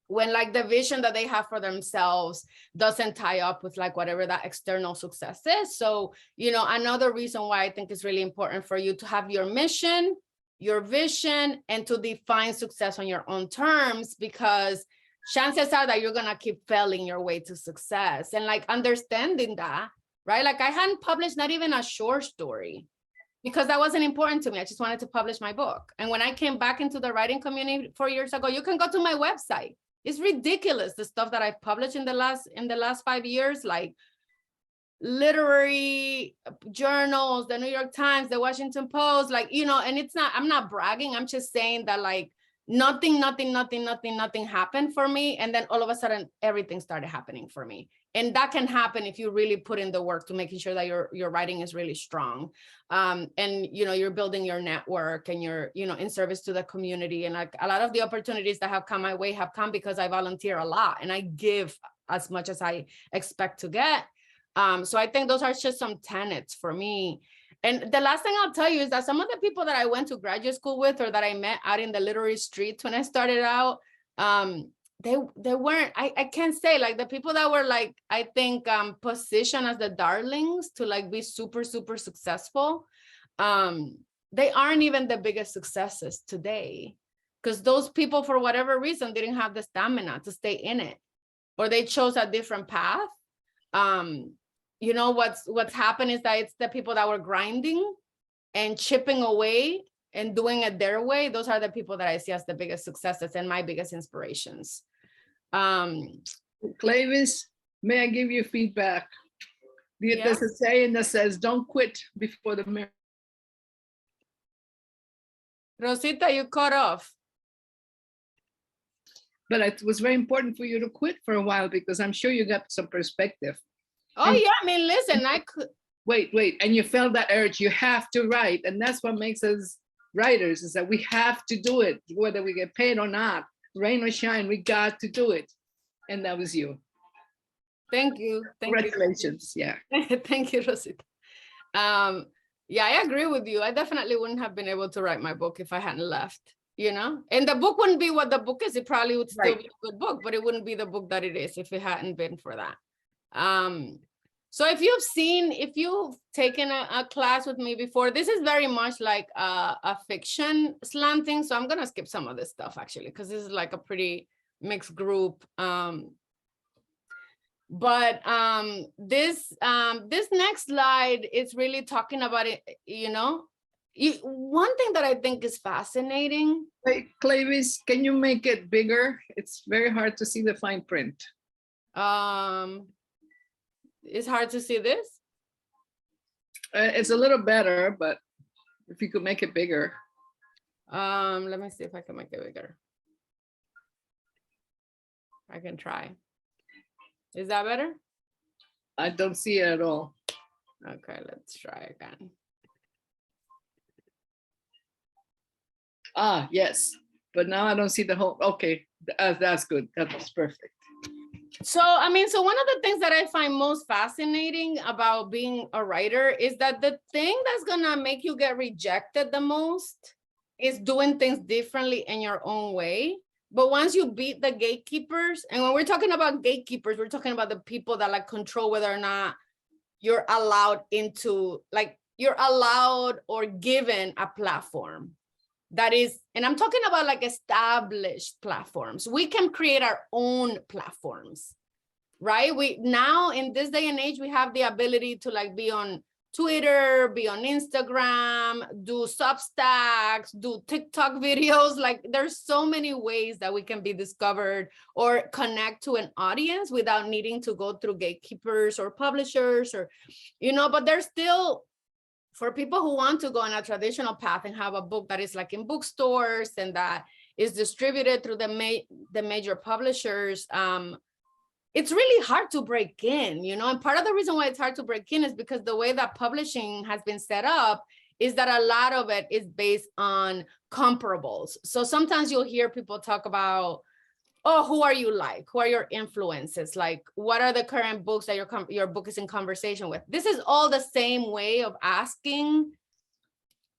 when like the vision that they have for themselves doesn't tie up with like whatever that external success is. So, you know, another reason why I think it's really important for you to have your mission, your vision, and to define success on your own terms, because chances are that you're going to keep failing your way to success. And like understanding that, right? Like I hadn't published not even a short story because that wasn't important to me. I just wanted to publish my book. And when I came back into the writing community 4 years ago, you can go to my website. It's ridiculous, the stuff that I've published in the last 5 years, like literary journals, the New York Times, the Washington Post, like, you know, and it's not, I'm not bragging. I'm just saying that like nothing happened for me. And then all of a sudden, everything started happening for me. And that can happen if you really put in the work to making sure that your writing is really strong. And, you know, you're building your network and you're, you know, in service to the community. And like a lot of the opportunities that have come my way have come because I volunteer a lot and I give as much as I expect to get. So I think those are just some tenets for me. And the last thing I'll tell you is that some of the people that I went to graduate school with or that I met out in the literary streets when I started out, they weren't, I can't say, like the people that were like, I think positioned as the darlings to like be super successful, they aren't even the biggest successes today, because those people for whatever reason didn't have the stamina to stay in it, or they chose a different path. You know, what's happened is that it's the people that were grinding and chipping away and doing it their way. Those are the people that I see as the biggest successes and my biggest inspirations. Cleyvis, May I give you feedback? There's a saying that says, don't quit before the mirror. Rosita, you cut off. But it was very important for you to quit for a while because I'm sure you got some perspective. Oh, yeah, I mean, listen, I could. Wait, and you felt that urge, you have to write. And that's what makes us writers, is that we have to do it, whether we get paid or not, rain or shine, we got to do it. And that was you. Thank you. Congratulations. Yeah. Thank you, Rosita. Yeah, I agree with you. I definitely wouldn't have been able to write my book if I hadn't left, you know? And the book wouldn't be what the book is. It probably would still be a good book, but it wouldn't be the book that it is if it hadn't been for that. So if you've taken a class with me before, this is very much like a fiction slanting. So I'm gonna skip some of this stuff actually, because this is like a pretty mixed group. This next slide is really talking about it, you know. One thing that I think is fascinating. Wait, Cleyvis, can you make it bigger? It's very hard to see the fine print. It's hard to see this. It's a little better, but if you could make it bigger. Let me see if I can make it bigger. I can try. Is that better? I don't see it at all. Okay, let's try again. Ah, yes, but now I don't see the whole, okay, that's good, that's perfect. So, I mean, so one of the things that I find most fascinating about being a writer is that the thing that's gonna make you get rejected the most is doing things differently in your own way. But once you beat the gatekeepers, and when we're talking about gatekeepers, we're talking about the people that like control whether or not you're allowed into, like you're allowed or given a platform that is, and I'm talking about like established platforms. We can create our own platforms, right? We now in this day and age, we have the ability to like be on Twitter, be on Instagram, do Substacks, do TikTok videos. Like there's so many ways that we can be discovered or connect to an audience without needing to go through gatekeepers or publishers or, you know, but there's still, for people who want to go on a traditional path and have a book that is like in bookstores and that is distributed through the major publishers, it's really hard to break in, you know, and part of the reason why it's hard to break in is because the way that publishing has been set up is that a lot of it is based on comparables. So sometimes you'll hear people talk about, oh, who are you like? Who are your influences? Like, what are the current books that your book is in conversation with? This is all the same way of asking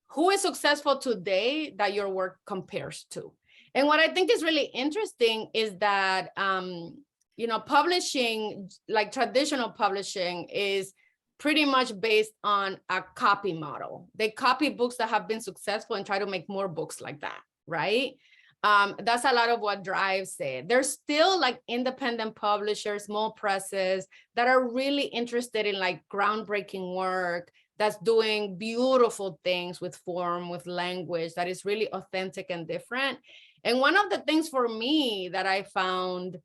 who is successful today that your work compares to. And what I think is really interesting is that, you know, publishing, like traditional publishing, is pretty much based on a copy model. They copy books that have been successful and try to make more books like that, right? That's a lot of what drives it. There's still like independent publishers, small presses that are really interested in like groundbreaking work that's doing beautiful things with form, with language that is really authentic and different. And one of the things for me that I found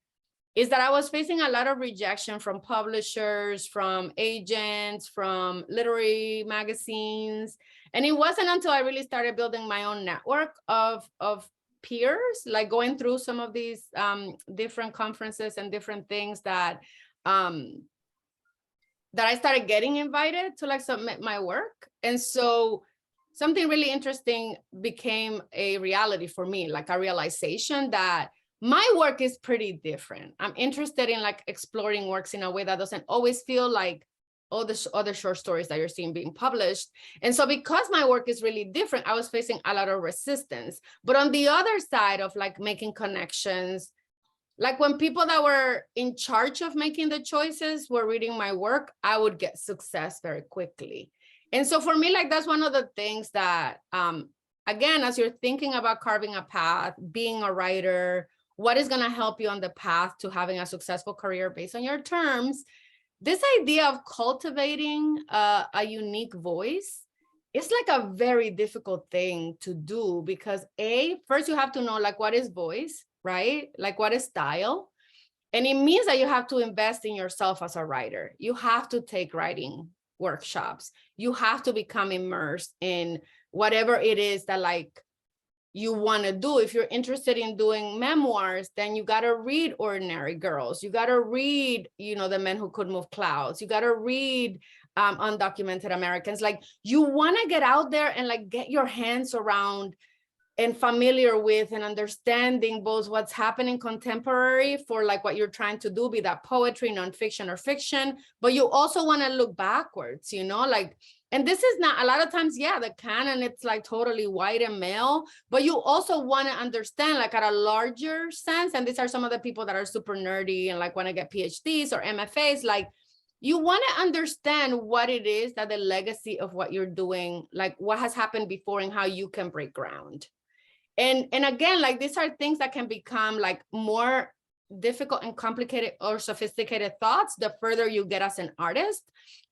is that I was facing a lot of rejection from publishers, from agents, from literary magazines. And it wasn't until I really started building my own network of peers, like going through some of these different conferences and different things that that I started getting invited to like submit my work. And so something really interesting became a reality for me, like a realization that my work is pretty different. I'm interested in like exploring works in a way that doesn't always feel like all the other short stories that you're seeing being published. And so because my work is really different, I was facing a lot of resistance. But on the other side of like making connections, like when people that were in charge of making the choices were reading my work, I would get success very quickly. And so for me, like that's one of the things that, again, as you're thinking about carving a path, being a writer, what is going to help you on the path to having a successful career based on your terms, this idea of cultivating a unique voice is like a very difficult thing to do because first you have to know like what is voice, right? Like what is style? And it means that you have to invest in yourself as a writer. You have to take writing workshops. You have to become immersed in whatever it is that like you want to do. If you're interested in doing memoirs, then you got to read Ordinary Girls. You got to read, you know, The Men Who Could Move Clouds. You got to read Undocumented Americans. Like, you want to get out there and like get your hands around and familiar with and understanding both what's happening contemporary for like what you're trying to do, be that poetry, nonfiction, or fiction, but you also want to look backwards, you know, like, and this is not, a lot of times, yeah, the canon, it's like totally white and male, but you also want to understand like at a larger sense, and these are some of the people that are super nerdy and like want to get PhDs or MFAs, like, you want to understand what it is that the legacy of what you're doing, like what has happened before and how you can break ground. And again, like these are things that can become like more difficult and complicated or sophisticated thoughts the further you get as an artist.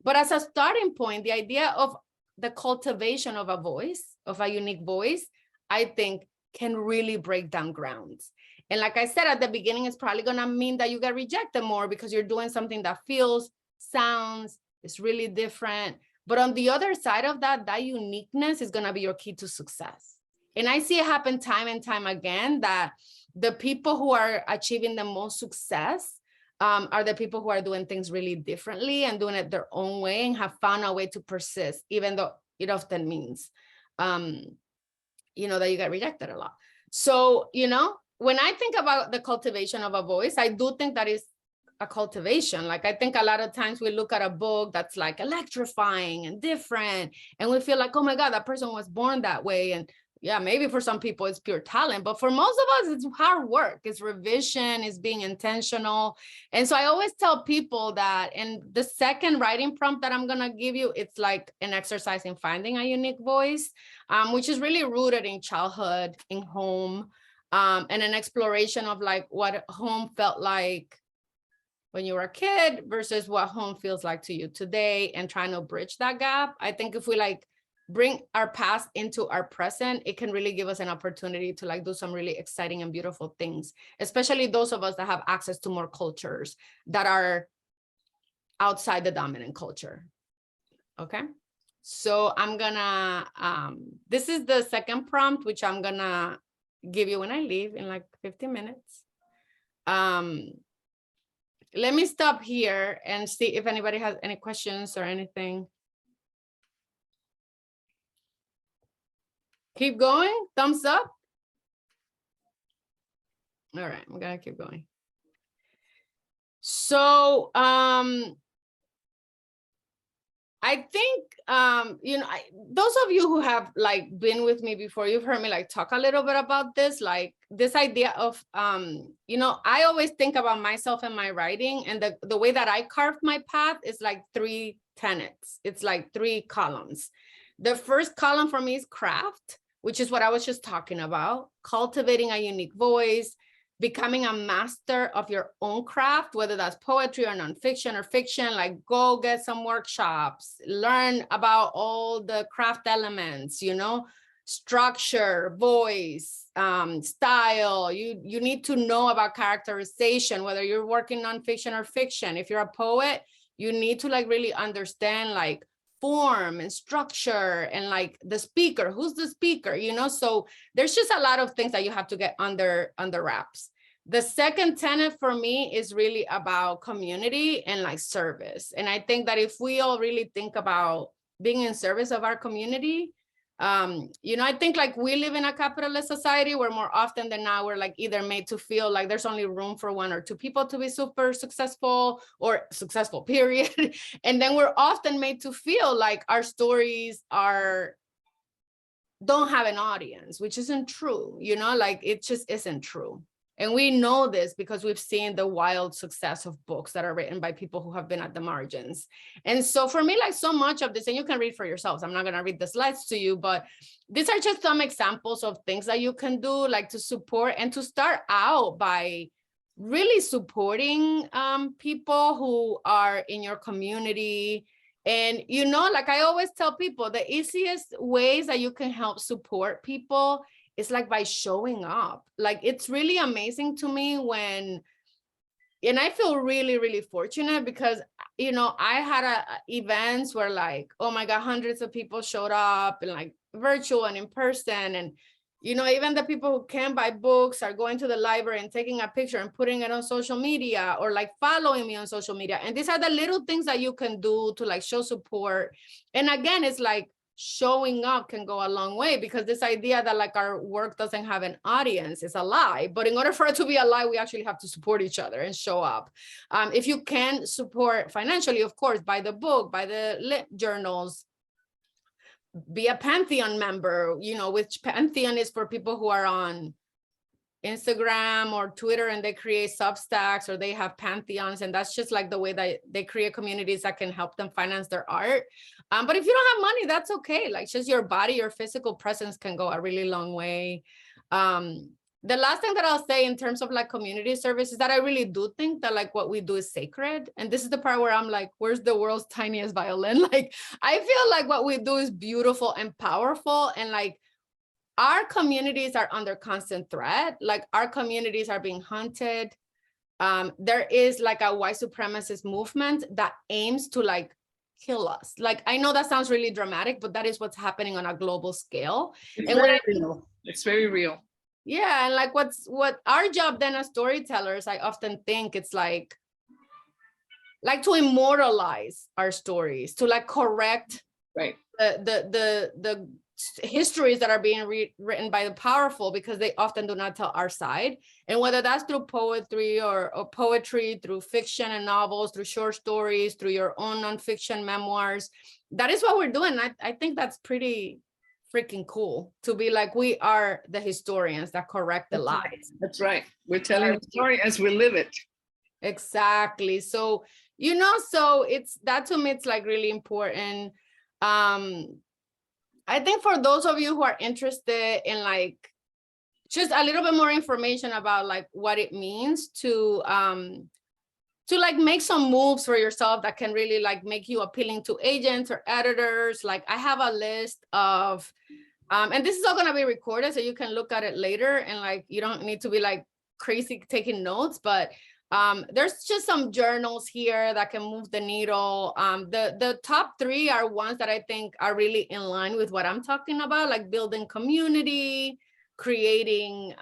But as a starting point, the idea of the cultivation of a voice, of a unique voice, I think can really break down grounds. And like I said at the beginning, it's probably going to mean that you get rejected more because you're doing something that feels, sounds, is really different. But on the other side of that, that uniqueness is going to be your key to success. And I see it happen time and time again that the people who are achieving the most success are the people who are doing things really differently and doing it their own way and have found a way to persist, even though it often means, you know, that you get rejected a lot. So, you know, when I think about the cultivation of a voice, I do think that is a cultivation. Like, I think a lot of times we look at a book that's like electrifying and different, and we feel like, oh my God, that person was born that way. And yeah, maybe for some people it's pure talent, but for most of us, it's hard work, it's revision, it's being intentional. And so I always tell people that, and the second writing prompt that I'm gonna give you, it's like an exercise in finding a unique voice, which is really rooted in childhood, in home, and an exploration of like what home felt like when you were a kid versus what home feels like to you today, and trying to bridge that gap. I think if we like bring our past into our present, it can really give us an opportunity to like do some really exciting and beautiful things, especially those of us that have access to more cultures that are outside the dominant culture. Okay, so I'm gonna, this is the second prompt, which I'm gonna give you when I leave in like 15 minutes. Let me stop here and see if anybody has any questions or anything. Keep going, thumbs up. All right, I'm gonna keep going. So I think, you know, those of you who have like been with me before, you've heard me like talk a little bit about this, like this idea of, you know, I always think about myself and my writing, and the way that I carved my path is like 3 tenets. It's like 3 columns. The first column for me is craft, which is what I was just talking about, cultivating a unique voice, becoming a master of your own craft, whether that's poetry or nonfiction or fiction, like go get some workshops, learn about all the craft elements, you know, structure, voice, style. You need to know about characterization, whether you're working nonfiction or fiction. If you're a poet, you need to like really understand like form and structure and like the speaker, who's the speaker, you know? So there's just a lot of things that you have to get under wraps. The second tenet for me is really about community and like service. And I think that if we all really think about being in service of our community, you know, I think like we live in a capitalist society where more often than not, we're like either made to feel like there's only room for 1 or 2 people to be super successful or successful, period. And then we're often made to feel like our stories don't have an audience, which isn't true, you know, like it just isn't true. And we know this because we've seen the wild success of books that are written by people who have been at the margins. And so for me, like so much of this, and you can read for yourselves, I'm not going to read the slides to you, but these are just some examples of things that you can do, like to support and to start out by really supporting people who are in your community. And, you know, like I always tell people, the easiest ways that you can help support people is like by showing up. Like, it's really amazing to me when and I feel really, really fortunate because, you know, I had events where like, oh my God, hundreds of people showed up and like virtual and in person. And, you know, even the people who can buy books are going to the library and taking a picture and putting it on social media or like following me on social media. And these are the little things that you can do to like show support. And again, it's like, showing up can go a long way, because this idea that like our work doesn't have an audience is a lie. But in order for it to be a lie, we actually have to support each other and show up. If you can support financially, of course, buy the book, buy the lit journals, be a Pantheon member, you know, which Pantheon is for people who are on Instagram or Twitter and they create Substacks or they have Pantheons, and that's just like the way that they create communities that can help them finance their art. But if you don't have money, that's okay. Like just your body, your physical presence can go a really long way. The last thing that I'll say in terms of like community service is that I really do think that like what we do is sacred. And this is the part where I'm like, where's the world's tiniest violin? Like, I feel like what we do is beautiful and powerful, and like, our communities are under constant threat. Like our communities are being hunted. There is like a white supremacist movement that aims to like kill us. Like, I know that sounds really dramatic, but that is what's happening on a global scale. It's And very real. It's very real. Yeah, and like what our job then as storytellers, I often think it's like to immortalize our stories, to like correct right the histories that are being written by the powerful, because they often do not tell our side. And whether that's through poetry or poetry, through fiction and novels, through short stories, through your own nonfiction memoirs, that is what we're doing. I think that's pretty freaking cool to be like, we are the historians that correct the lies. That's right. We're telling the story as we live it. Exactly. So, you know, so it's that to me, it's like really important. I think for those of you who are interested in like just a little bit more information about like what it means to like make some moves for yourself that can really like make you appealing to agents or editors. Like I have a list of, and this is all gonna be recorded so you can look at it later, and like you don't need to be like crazy taking notes, but there's just some journals here that can move the needle. The top 3 are ones that I think are really in line with what I'm talking about, like building community, creating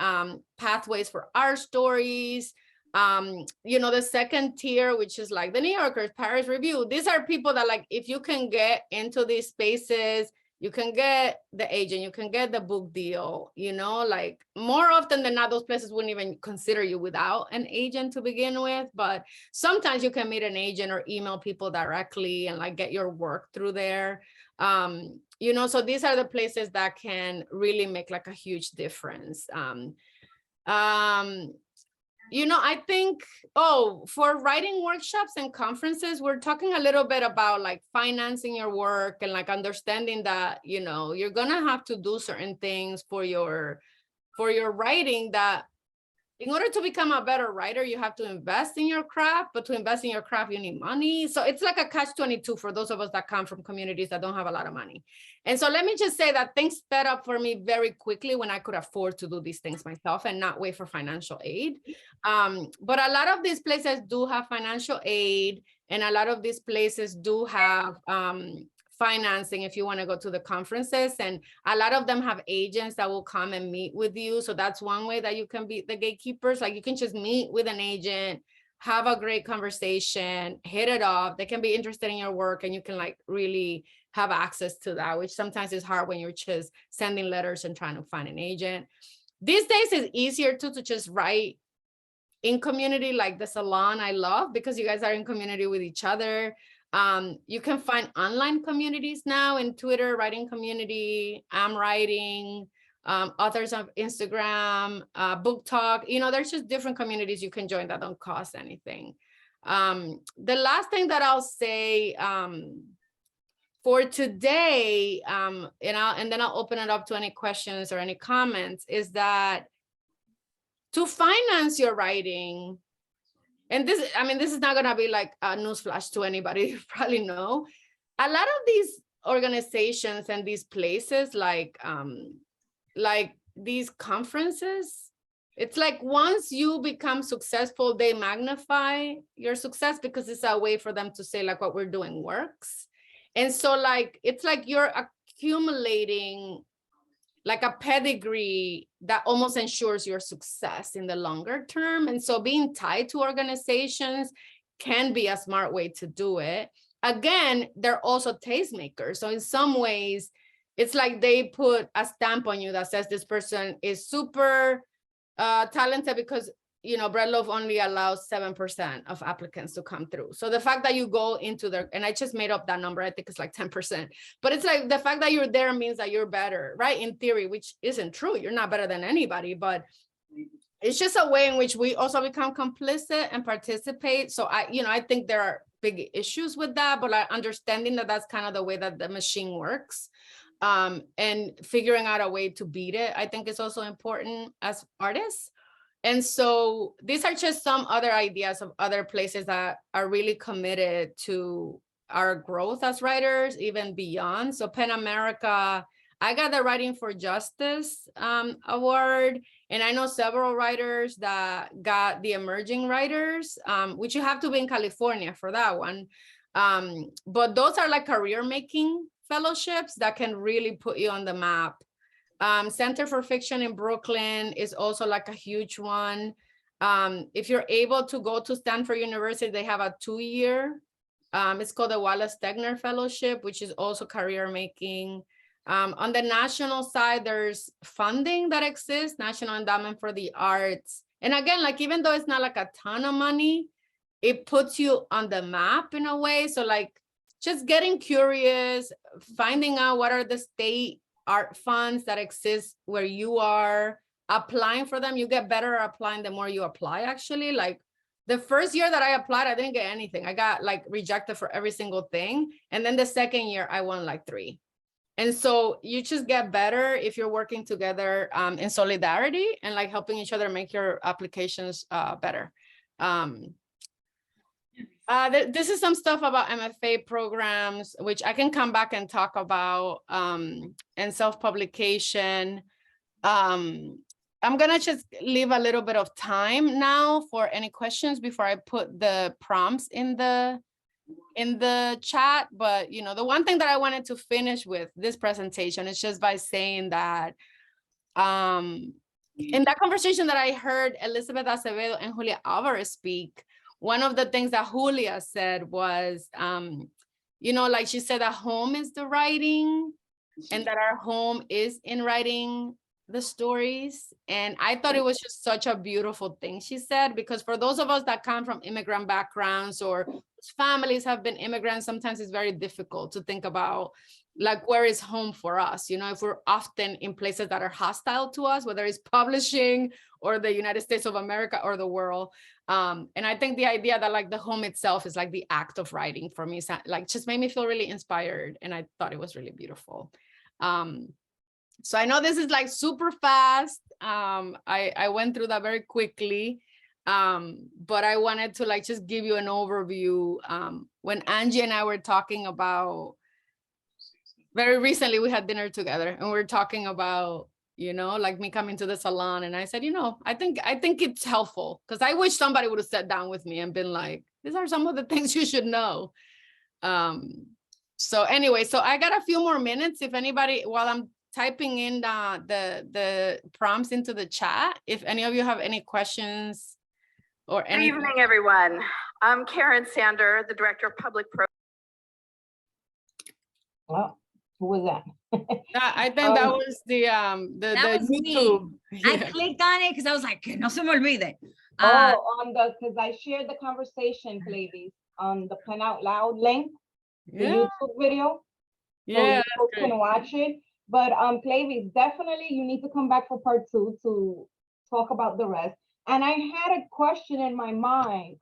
pathways for our stories. You know, the second tier, which is like the New Yorker, Paris Review. These are people that like, if you can get into these spaces, you can get the agent, you can get the book deal, you know, like more often than not, those places wouldn't even consider you without an agent to begin with. But sometimes you can meet an agent or email people directly and like get your work through there. You know, so these are the places that can really make like a huge difference. You know, I think, for writing workshops and conferences, we're talking a little bit about like financing your work and like understanding that, you know, you're gonna have to do certain things for your writing, that in order to become a better writer, you have to invest in your craft, but to invest in your craft, you need money. So it's like a catch-22 for those of us that come from communities that don't have a lot of money. And so let me just say that things sped up for me very quickly when I could afford to do these things myself and not wait for financial aid. But a lot of these places do have financial aid, and a lot of these places do have financing if you want to go to the conferences, and a lot of them have agents that will come and meet with you. So that's one way that you can be the gatekeepers. Like you can just meet with an agent, have a great conversation, hit it off. They can be interested in your work, and you can like really have access to that, which sometimes is hard when you're just sending letters and trying to find an agent. These days it's easier to just write in community, like the Salon I love, because you guys are in community with each other. You can find online communities now in Twitter, writing community, I'm writing, authors of Instagram, book talk, you know, there's just different communities you can join that don't cost anything. The last thing that I'll say for today, and then I'll open it up to any questions or any comments, is that to finance your writing, and this, I mean, this is not gonna be like a newsflash to anybody, you probably know, a lot of these organizations and these places like these conferences, it's like once you become successful, they magnify your success because it's a way for them to say like what we're doing works. And so like, it's like you're accumulating like a pedigree that almost ensures your success in the longer term. And so being tied to organizations can be a smart way to do it. Again, they're also tastemakers. So in some ways, it's like they put a stamp on you that says this person is super talented because, you know, Breadloaf only allows 7% of applicants to come through. So the fact that you go into their, and I just made up that number, I think it's like 10%, but it's like the fact that you're there means that you're better, right? In theory, which isn't true. You're not better than anybody, but it's just a way in which we also become complicit and participate. So I think there are big issues with that, but understanding that that's kind of the way that the machine works. And figuring out a way to beat it, I think is also important as artists. And so these are just some other ideas of other places that are really committed to our growth as writers, even beyond. So PEN America, I got the Writing for Justice award, and I know several writers that got the Emerging Writers, which you have to be in California for that one. But those are like career making fellowships that can really put you on the map. Center for Fiction in Brooklyn is also like a huge one. If you're able to go to Stanford University, they have a 2-year. It's called the Wallace Stegner Fellowship, which is also career making. On the national side, there's funding that exists, National Endowment for the Arts. And again, like even though it's not like a ton of money, it puts you on the map in a way. So like just getting curious, finding out what are the state art funds that exist where you are, applying for them. You get better at applying the more you apply, actually. Like the first year that I applied, I didn't get anything. I got like rejected for every single thing. And then the second year I won like 3. And so you just get better if you're working together in solidarity and like helping each other make your applications better. This is some stuff about MFA programs, which I can come back and talk about, and self-publication. I'm gonna just leave a little bit of time now for any questions before I put the prompts in the chat. But you know, the one thing that I wanted to finish with this presentation is just by saying that in that conversation that I heard Elizabeth Acevedo and Julia Alvarez speak, one of the things that Julia said was, you know, like she said, that home is the writing and that our home is in writing the stories. And I thought it was just such a beautiful thing she said, because for those of us that come from immigrant backgrounds or families have been immigrants, sometimes it's very difficult to think about like where is home for us, you know, if we're often in places that are hostile to us, whether it's publishing or the United States of America or the world. And I think the idea that like the home itself is like the act of writing for me, like just made me feel really inspired. And I thought it was really beautiful. So I know this is like super fast. I went through that very quickly, but I wanted to like just give you an overview. When Angie and I were talking about, very recently we had dinner together and we were talking about, you know, like me coming to the salon, and I said, you know, I think it's helpful, because I wish somebody would have sat down with me and been like, these are some of the things you should know. So anyway, so I got a few more minutes. If anybody, while I'm typing in the prompts into the chat, if any of you have any questions or anything. Good evening, everyone. I'm Karen Sander, the Director of Public Programs. Well, who was that? I think that was the YouTube. I clicked on it because I was like, no se me olvide. Because I shared the conversation, Cleyvis, on the Pen Out Loud link, the YouTube video. Yeah, so you can watch it. But Cleyvis, definitely you need to come back for part 2 to talk about the rest. And I had a question in my mind.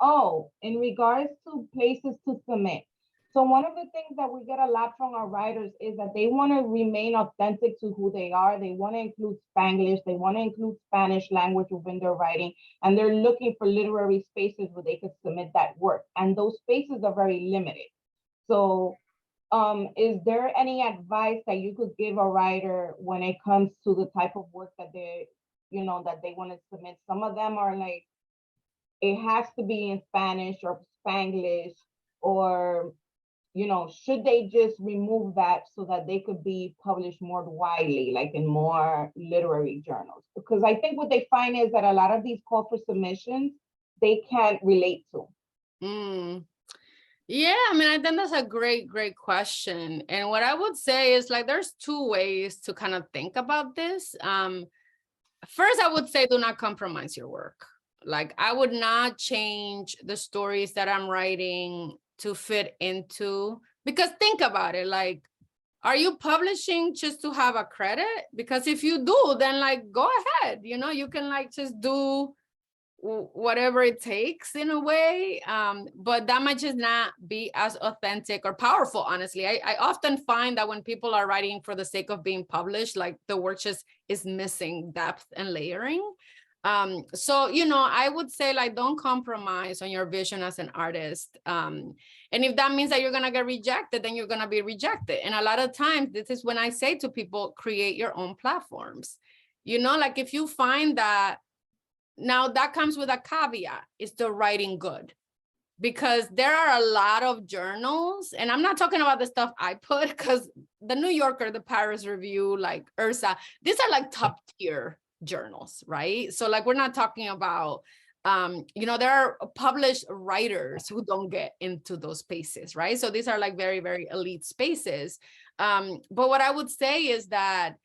In regards to places to submit. So one of the things that we get a lot from our writers is that they want to remain authentic to who they are. They want to include Spanglish. They want to include Spanish language within their writing. And they're looking for literary spaces where they could submit that work. And those spaces are very limited. So is there any advice that you could give a writer when it comes to the type of work that you know, that they want to submit. Some of them are like, it has to be in Spanish or Spanglish, or, you know, should they just remove that so that they could be published more widely, like in more literary journals? Because I think what they find is that a lot of these call for submissions, they can't relate to. Yeah, I mean, I think that's a great question. And what I would say is like, there's two ways to kind of think about this. First, I would say do not compromise your work. Like, I would not change the stories that I'm writing to fit into, because think about it, like, are you publishing just to have a credit? Because if you do, then like, go ahead, you know, you can like just do whatever it takes in a way, but that might just not be as authentic or powerful. Honestly, I often find that when people are writing for the sake of being published, like the work just is missing depth and layering. So, you know, I would say like, don't compromise on your vision as an artist. And if that means that you're gonna get rejected, then you're gonna be rejected. And a lot of times, this is when I say to people, create your own platforms. You know, like if you find that, now that comes with a caveat, is the writing good? Because there are a lot of journals, and I'm not talking about the stuff I put, because the New Yorker, the Paris Review, like Ursa, these are like top tier journals, right? So like, we're not talking about, you know, there are published writers who don't get into those spaces, right? So these are like very, very elite spaces. But what I would say is that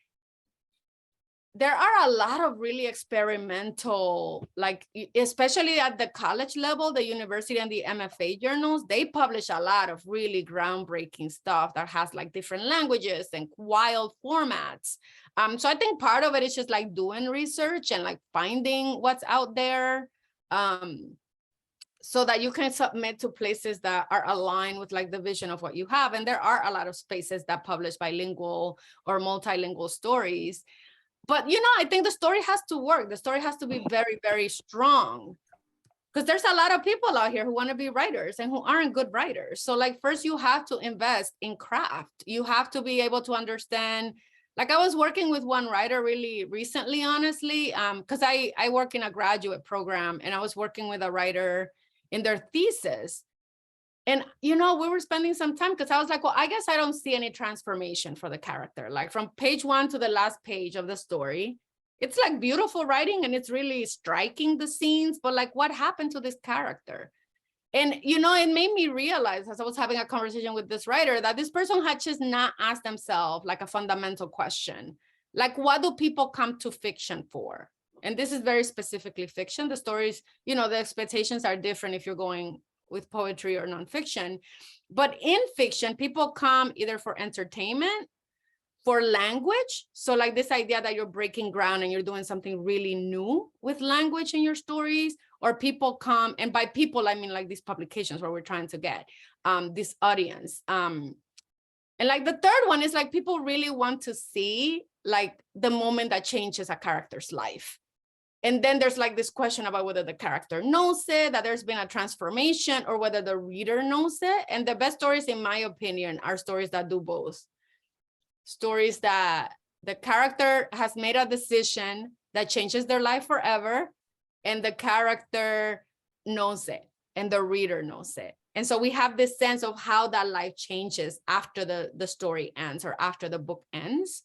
there are a lot of really experimental, like, especially at the college level, the university and the MFA journals, they publish a lot of really groundbreaking stuff that has like different languages and wild formats. So I think part of it is just like doing research and like finding what's out there, so that you can submit to places that are aligned with like the vision of what you have. And there are a lot of spaces that publish bilingual or multilingual stories. But, you know, I think the story has to work. The story has to be very, very strong, because there's a lot of people out here who want to be writers and who aren't good writers. So like, first you have to invest in craft. You have to be able to understand, like I was working with one writer really recently, honestly, because I work in a graduate program, and I was working with a writer in their thesis. And, you know, we were spending some time, because I was like, well, I guess I don't see any transformation for the character. Like from page 1 to the last page of the story, it's like beautiful writing and it's really striking the scenes, but like, what happened to this character? And, you know, it made me realize, as I was having a conversation with this writer, that this person had just not asked themselves like a fundamental question. Like, what do people come to fiction for? And this is very specifically fiction. The stories, you know, the expectations are different if you're going with poetry or nonfiction. But in fiction, people come either for entertainment, for language. So like this idea that you're breaking ground and you're doing something really new with language in your stories, or people come, and by people, I mean like these publications where we're trying to get this audience. And like the third one is like, people really want to see like the moment that changes a character's life. And then there's like this question about whether the character knows it, that there's been a transformation, or whether the reader knows it. And the best stories, in my opinion, are stories that do both. Stories that the character has made a decision that changes their life forever, and the character knows it, and the reader knows it. And so we have this sense of how that life changes after the story ends, or after the book ends.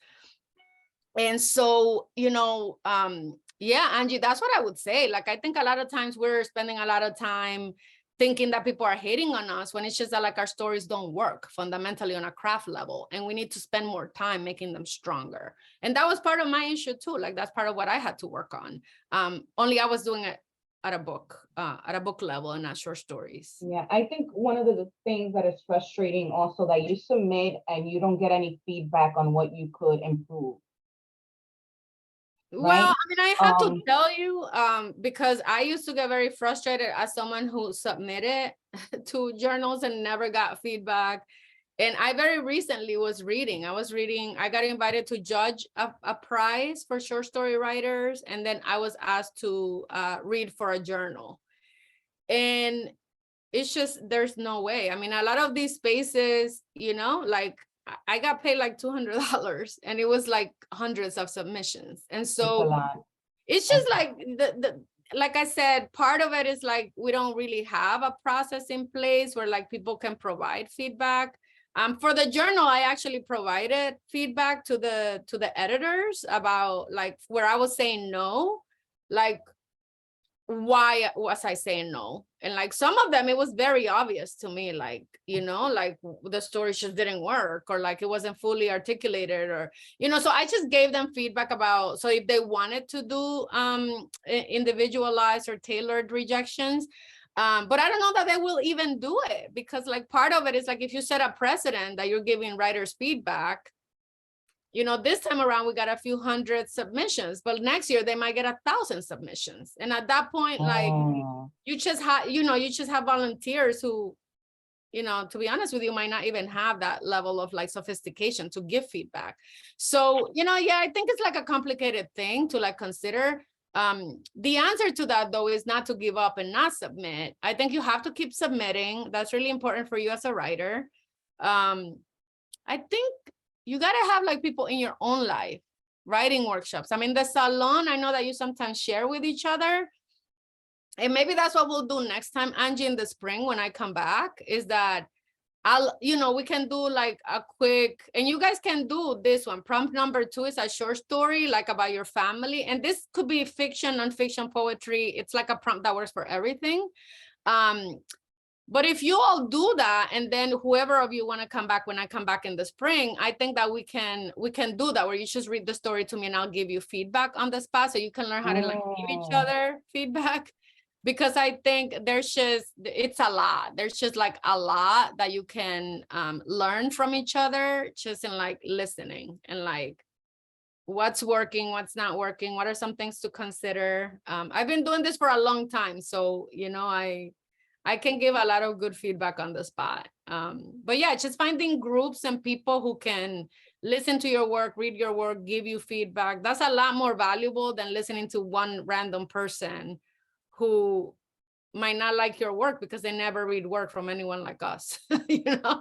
And so, you know, yeah, Angie, that's what I would say. Like, I think a lot of times we're spending a lot of time thinking that people are hating on us, when it's just that like our stories don't work fundamentally on a craft level, and we need to spend more time making them stronger. And that was part of my issue too. Like, that's part of what I had to work on. Only I was doing it at a book level and not short stories. Yeah, I think one of the things that is frustrating also, that you submit and you don't get any feedback on what you could improve. Well, Right? I mean, I have to tell you, because I used to get very frustrated as someone who submitted to journals and never got feedback. And I very recently was reading, I got invited to judge a prize for short story writers. And then I was asked to read for a journal. And it's just, there's no way. I mean, a lot of these spaces, you know, like I got paid like $200, and it was like hundreds of submissions. And so It's just like like I said, part of it is like we don't really have a process in place where like people can provide feedback. For the journal, I actually provided feedback to the editors about like where I was saying no, like why was I saying no? And like some of them, it was very obvious to me, like, you know, like the story just didn't work, or like it wasn't fully articulated, or, you know, so I just gave them feedback about, so if they wanted to do individualized or tailored rejections, but I don't know that they will even do it, because like part of it is like if you set a precedent that you're giving writers feedback, you know, this time around we got a few hundred submissions, but next year they might get 1,000 submissions. And at that point, like you just have, you know, you just have volunteers who, you know, to be honest with you, might not even have that level of like sophistication to give feedback. So, you know, yeah, I think it's like a complicated thing to like consider. The answer to that though is not to give up and not submit. I think you have to keep submitting. That's really important for you as a writer. I think you gotta have like people in your own life writing workshops. I mean, the Salon, I know that you sometimes share with each other. And maybe that's what we'll do next time, Angie, in the spring when I come back, is that you know, we can do like a quick, and you guys can do this one. Prompt number 2 is a short story like about your family. And this could be fiction, nonfiction, poetry. It's like a prompt that works for everything. But if you all do that, and then whoever of you want to come back when I come back in the spring, I think that we can do that, where you just read the story to me and I'll give you feedback on the spot, so you can learn how to like give each other feedback. Because I think there's just, it's a lot. There's just like a lot that you can learn from each other, just in like listening and like what's working, what's not working, what are some things to consider. I've been doing this for a long time, so you know, I can give a lot of good feedback on the spot. But yeah, just finding groups and people who can listen to your work, read your work, give you feedback. That's a lot more valuable than listening to one random person who might not like your work because they never read work from anyone like us, you know?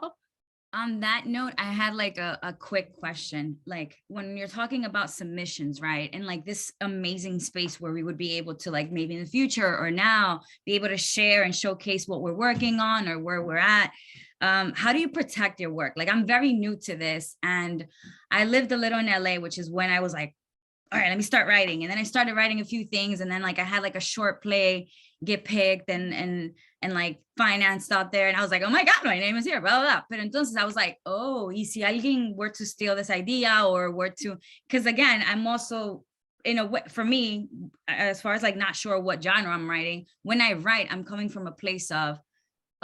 On that note, I had like a quick question. Like when you're talking about submissions, right? And like this amazing space where we would be able to like maybe in the future or now be able to share and showcase what we're working on or where we're at. How do you protect your work? Like I'm very new to this, and I lived a little in LA, which is when I was like, all right, let me start writing. And then I started writing a few things, and then like I had like a short play get picked and like financed out there, and I was like, oh my God, my name is here, blah, blah, blah. But entonces I was like, oh, y si alguien were to steal this idea or were to, because again, I'm also in a way, for me, as far as like not sure what genre I'm writing, when I write, I'm coming from a place of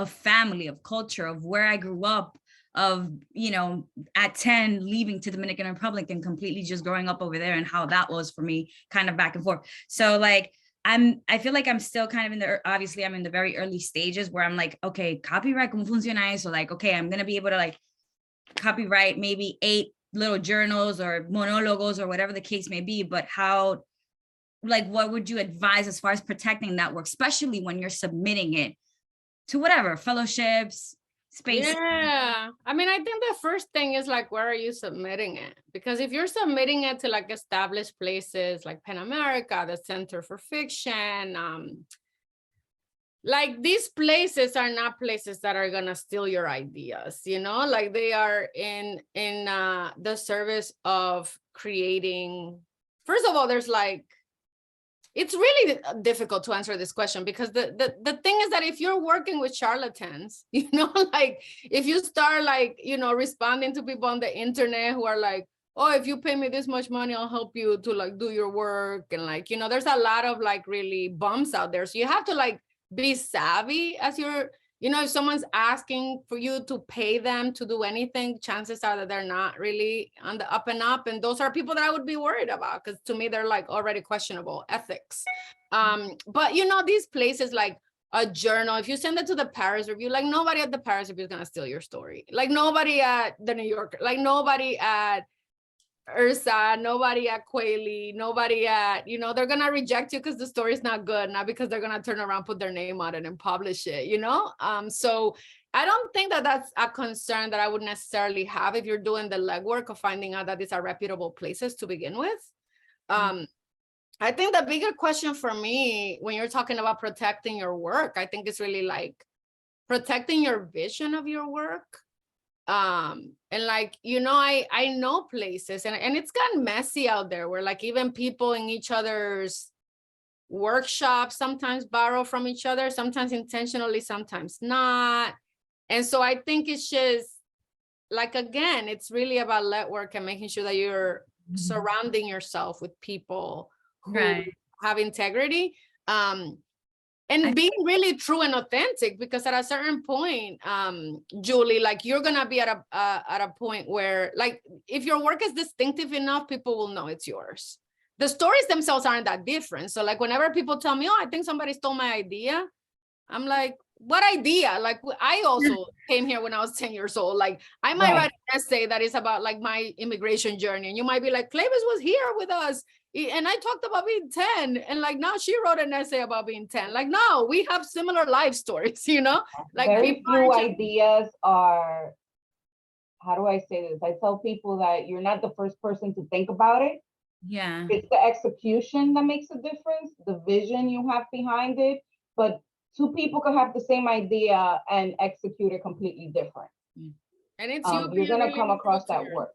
family, of culture, of where I grew up, of, you know, at 10 leaving to Dominican Republic and completely just growing up over there, and how that was for me, kind of back and forth. So like I feel like I'm still kind of in the, obviously I'm in the very early stages where I'm like, okay, copyright, ¿cómo funciona eso? Like, okay, I'm gonna be able to like copyright maybe 8 little journals or monologues or whatever the case may be, but how, like, what would you advise as far as protecting that work, especially when you're submitting it to whatever, fellowships, space? Yeah, I mean, I think the first thing is like, where are you submitting it? Because if you're submitting it to like established places like Pen America, the Center for Fiction, like these places are not places that are gonna steal your ideas, you know, like they are in the service of creating. First of all, there's like, it's really difficult to answer this question, because the thing is that if you're working with charlatans, you know, like if you start like, you know, responding to people on the internet who are like, oh, if you pay me this much money, I'll help you to like do your work. And like, you know, there's a lot of like really bumps out there. So you have to like be savvy as you're, you know, if someone's asking for you to pay them to do anything, chances are that they're not really on the up and up. And those are people that I would be worried about, because to me, they're like already questionable ethics. But, you know, these places like a journal, if you send it to the Paris Review, like nobody at the Paris Review is going to steal your story. Like nobody at the New Yorker, like nobody at Ursa, nobody at Quayle, nobody at, you know, they're gonna reject you because the story's not good, not because they're gonna turn around, put their name on it and publish it, you know? So I don't think that that's a concern that I would necessarily have if you're doing the legwork of finding out that these are reputable places to begin with. I think the bigger question for me when you're talking about protecting your work, I think it's really like protecting your vision of your work. And like, you know, I know places and it's gotten messy out there where like even people in each other's workshops sometimes borrow from each other, sometimes intentionally, sometimes not. And so I think it's just like, again, it's really about network and making sure that you're surrounding yourself with people who have integrity. And being really true and authentic, because at a certain point, Julie, like you're gonna be at a point where, like, if your work is distinctive enough, people will know it's yours. The stories themselves aren't that different. So like whenever people tell me, oh, I think somebody stole my idea, I'm like, what idea? Like I also came here when I was 10 years old. Like I might write an essay that is about like my immigration journey. And you might be like, Cleyvis was here with us. And I talked about being 10. And like now she wrote an essay about being 10. Like no, we have similar life stories, you know? Like very few ideas are, how do I say this? I tell people that you're not the first person to think about it. Yeah. It's the execution that makes a difference, the vision you have behind it. But two people can have the same idea and execute it completely different. And it's you're gonna come across that work.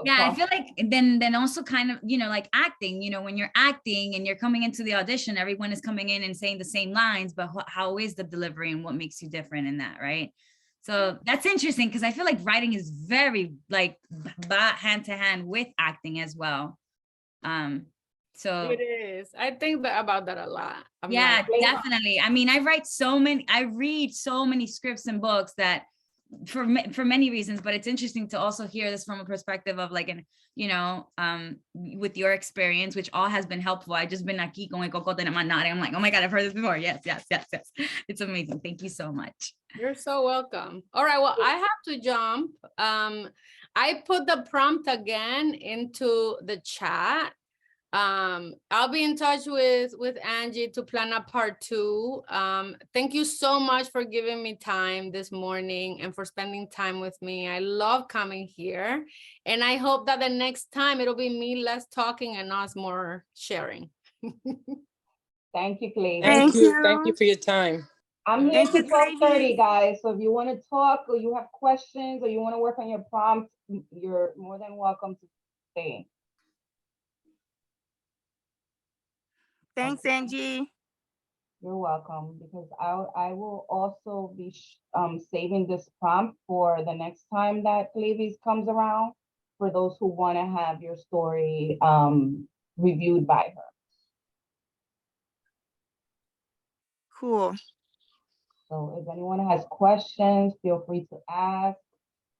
Yeah, I feel like then also kind of, you know, like acting, you know, when you're acting and you're coming into the audition, everyone is coming in and saying the same lines, but how is the delivery and what makes you different in that, right? So that's interesting because I feel like writing is very like hand to hand with acting as well. So it is. I think about that a lot. Yeah, definitely. I mean, I read so many scripts and books that for many reasons, but it's interesting to also hear this from a perspective of like you know, with your experience, which all has been helpful. I just been aquí con el cocote en la mano. I'm like, oh my God, I've heard this before. Yes. It's amazing. Thank you so much. You're so welcome. All right, well, I have to jump. I put the prompt again into the chat. I'll be in touch with Angie to plan a part 2. Thank you so much for giving me time this morning and for spending time with me. I love coming here, and I hope that the next time it'll be me less talking and us more sharing. Thank you, Cleyvis. Thank you for your time. I'm here till 12:30, guys. So if you want to talk or you have questions or you want to work on your prompt, you're more than welcome to stay. Thanks, Angie. You're welcome, because I will also be saving this prompt for the next time that Cleyvis comes around, for those who want to have your story reviewed by her. Cool. So if anyone has questions, feel free to ask.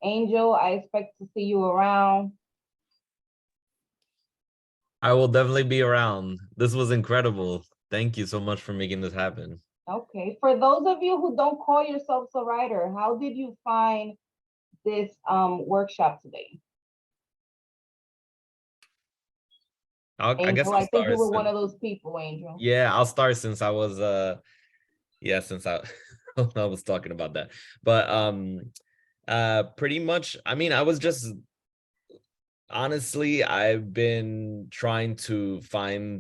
Angel, I expect to see you around. I will definitely be around. This was incredible. Thank you so much for making this happen. Okay, for those of you who don't call yourselves a writer, how did you find this workshop today? I guess I'll I think you start were one of those people, Angel. Yeah, I'll start since I was since I I was talking about that. But pretty much, I mean, I was just honestly, I've been trying to find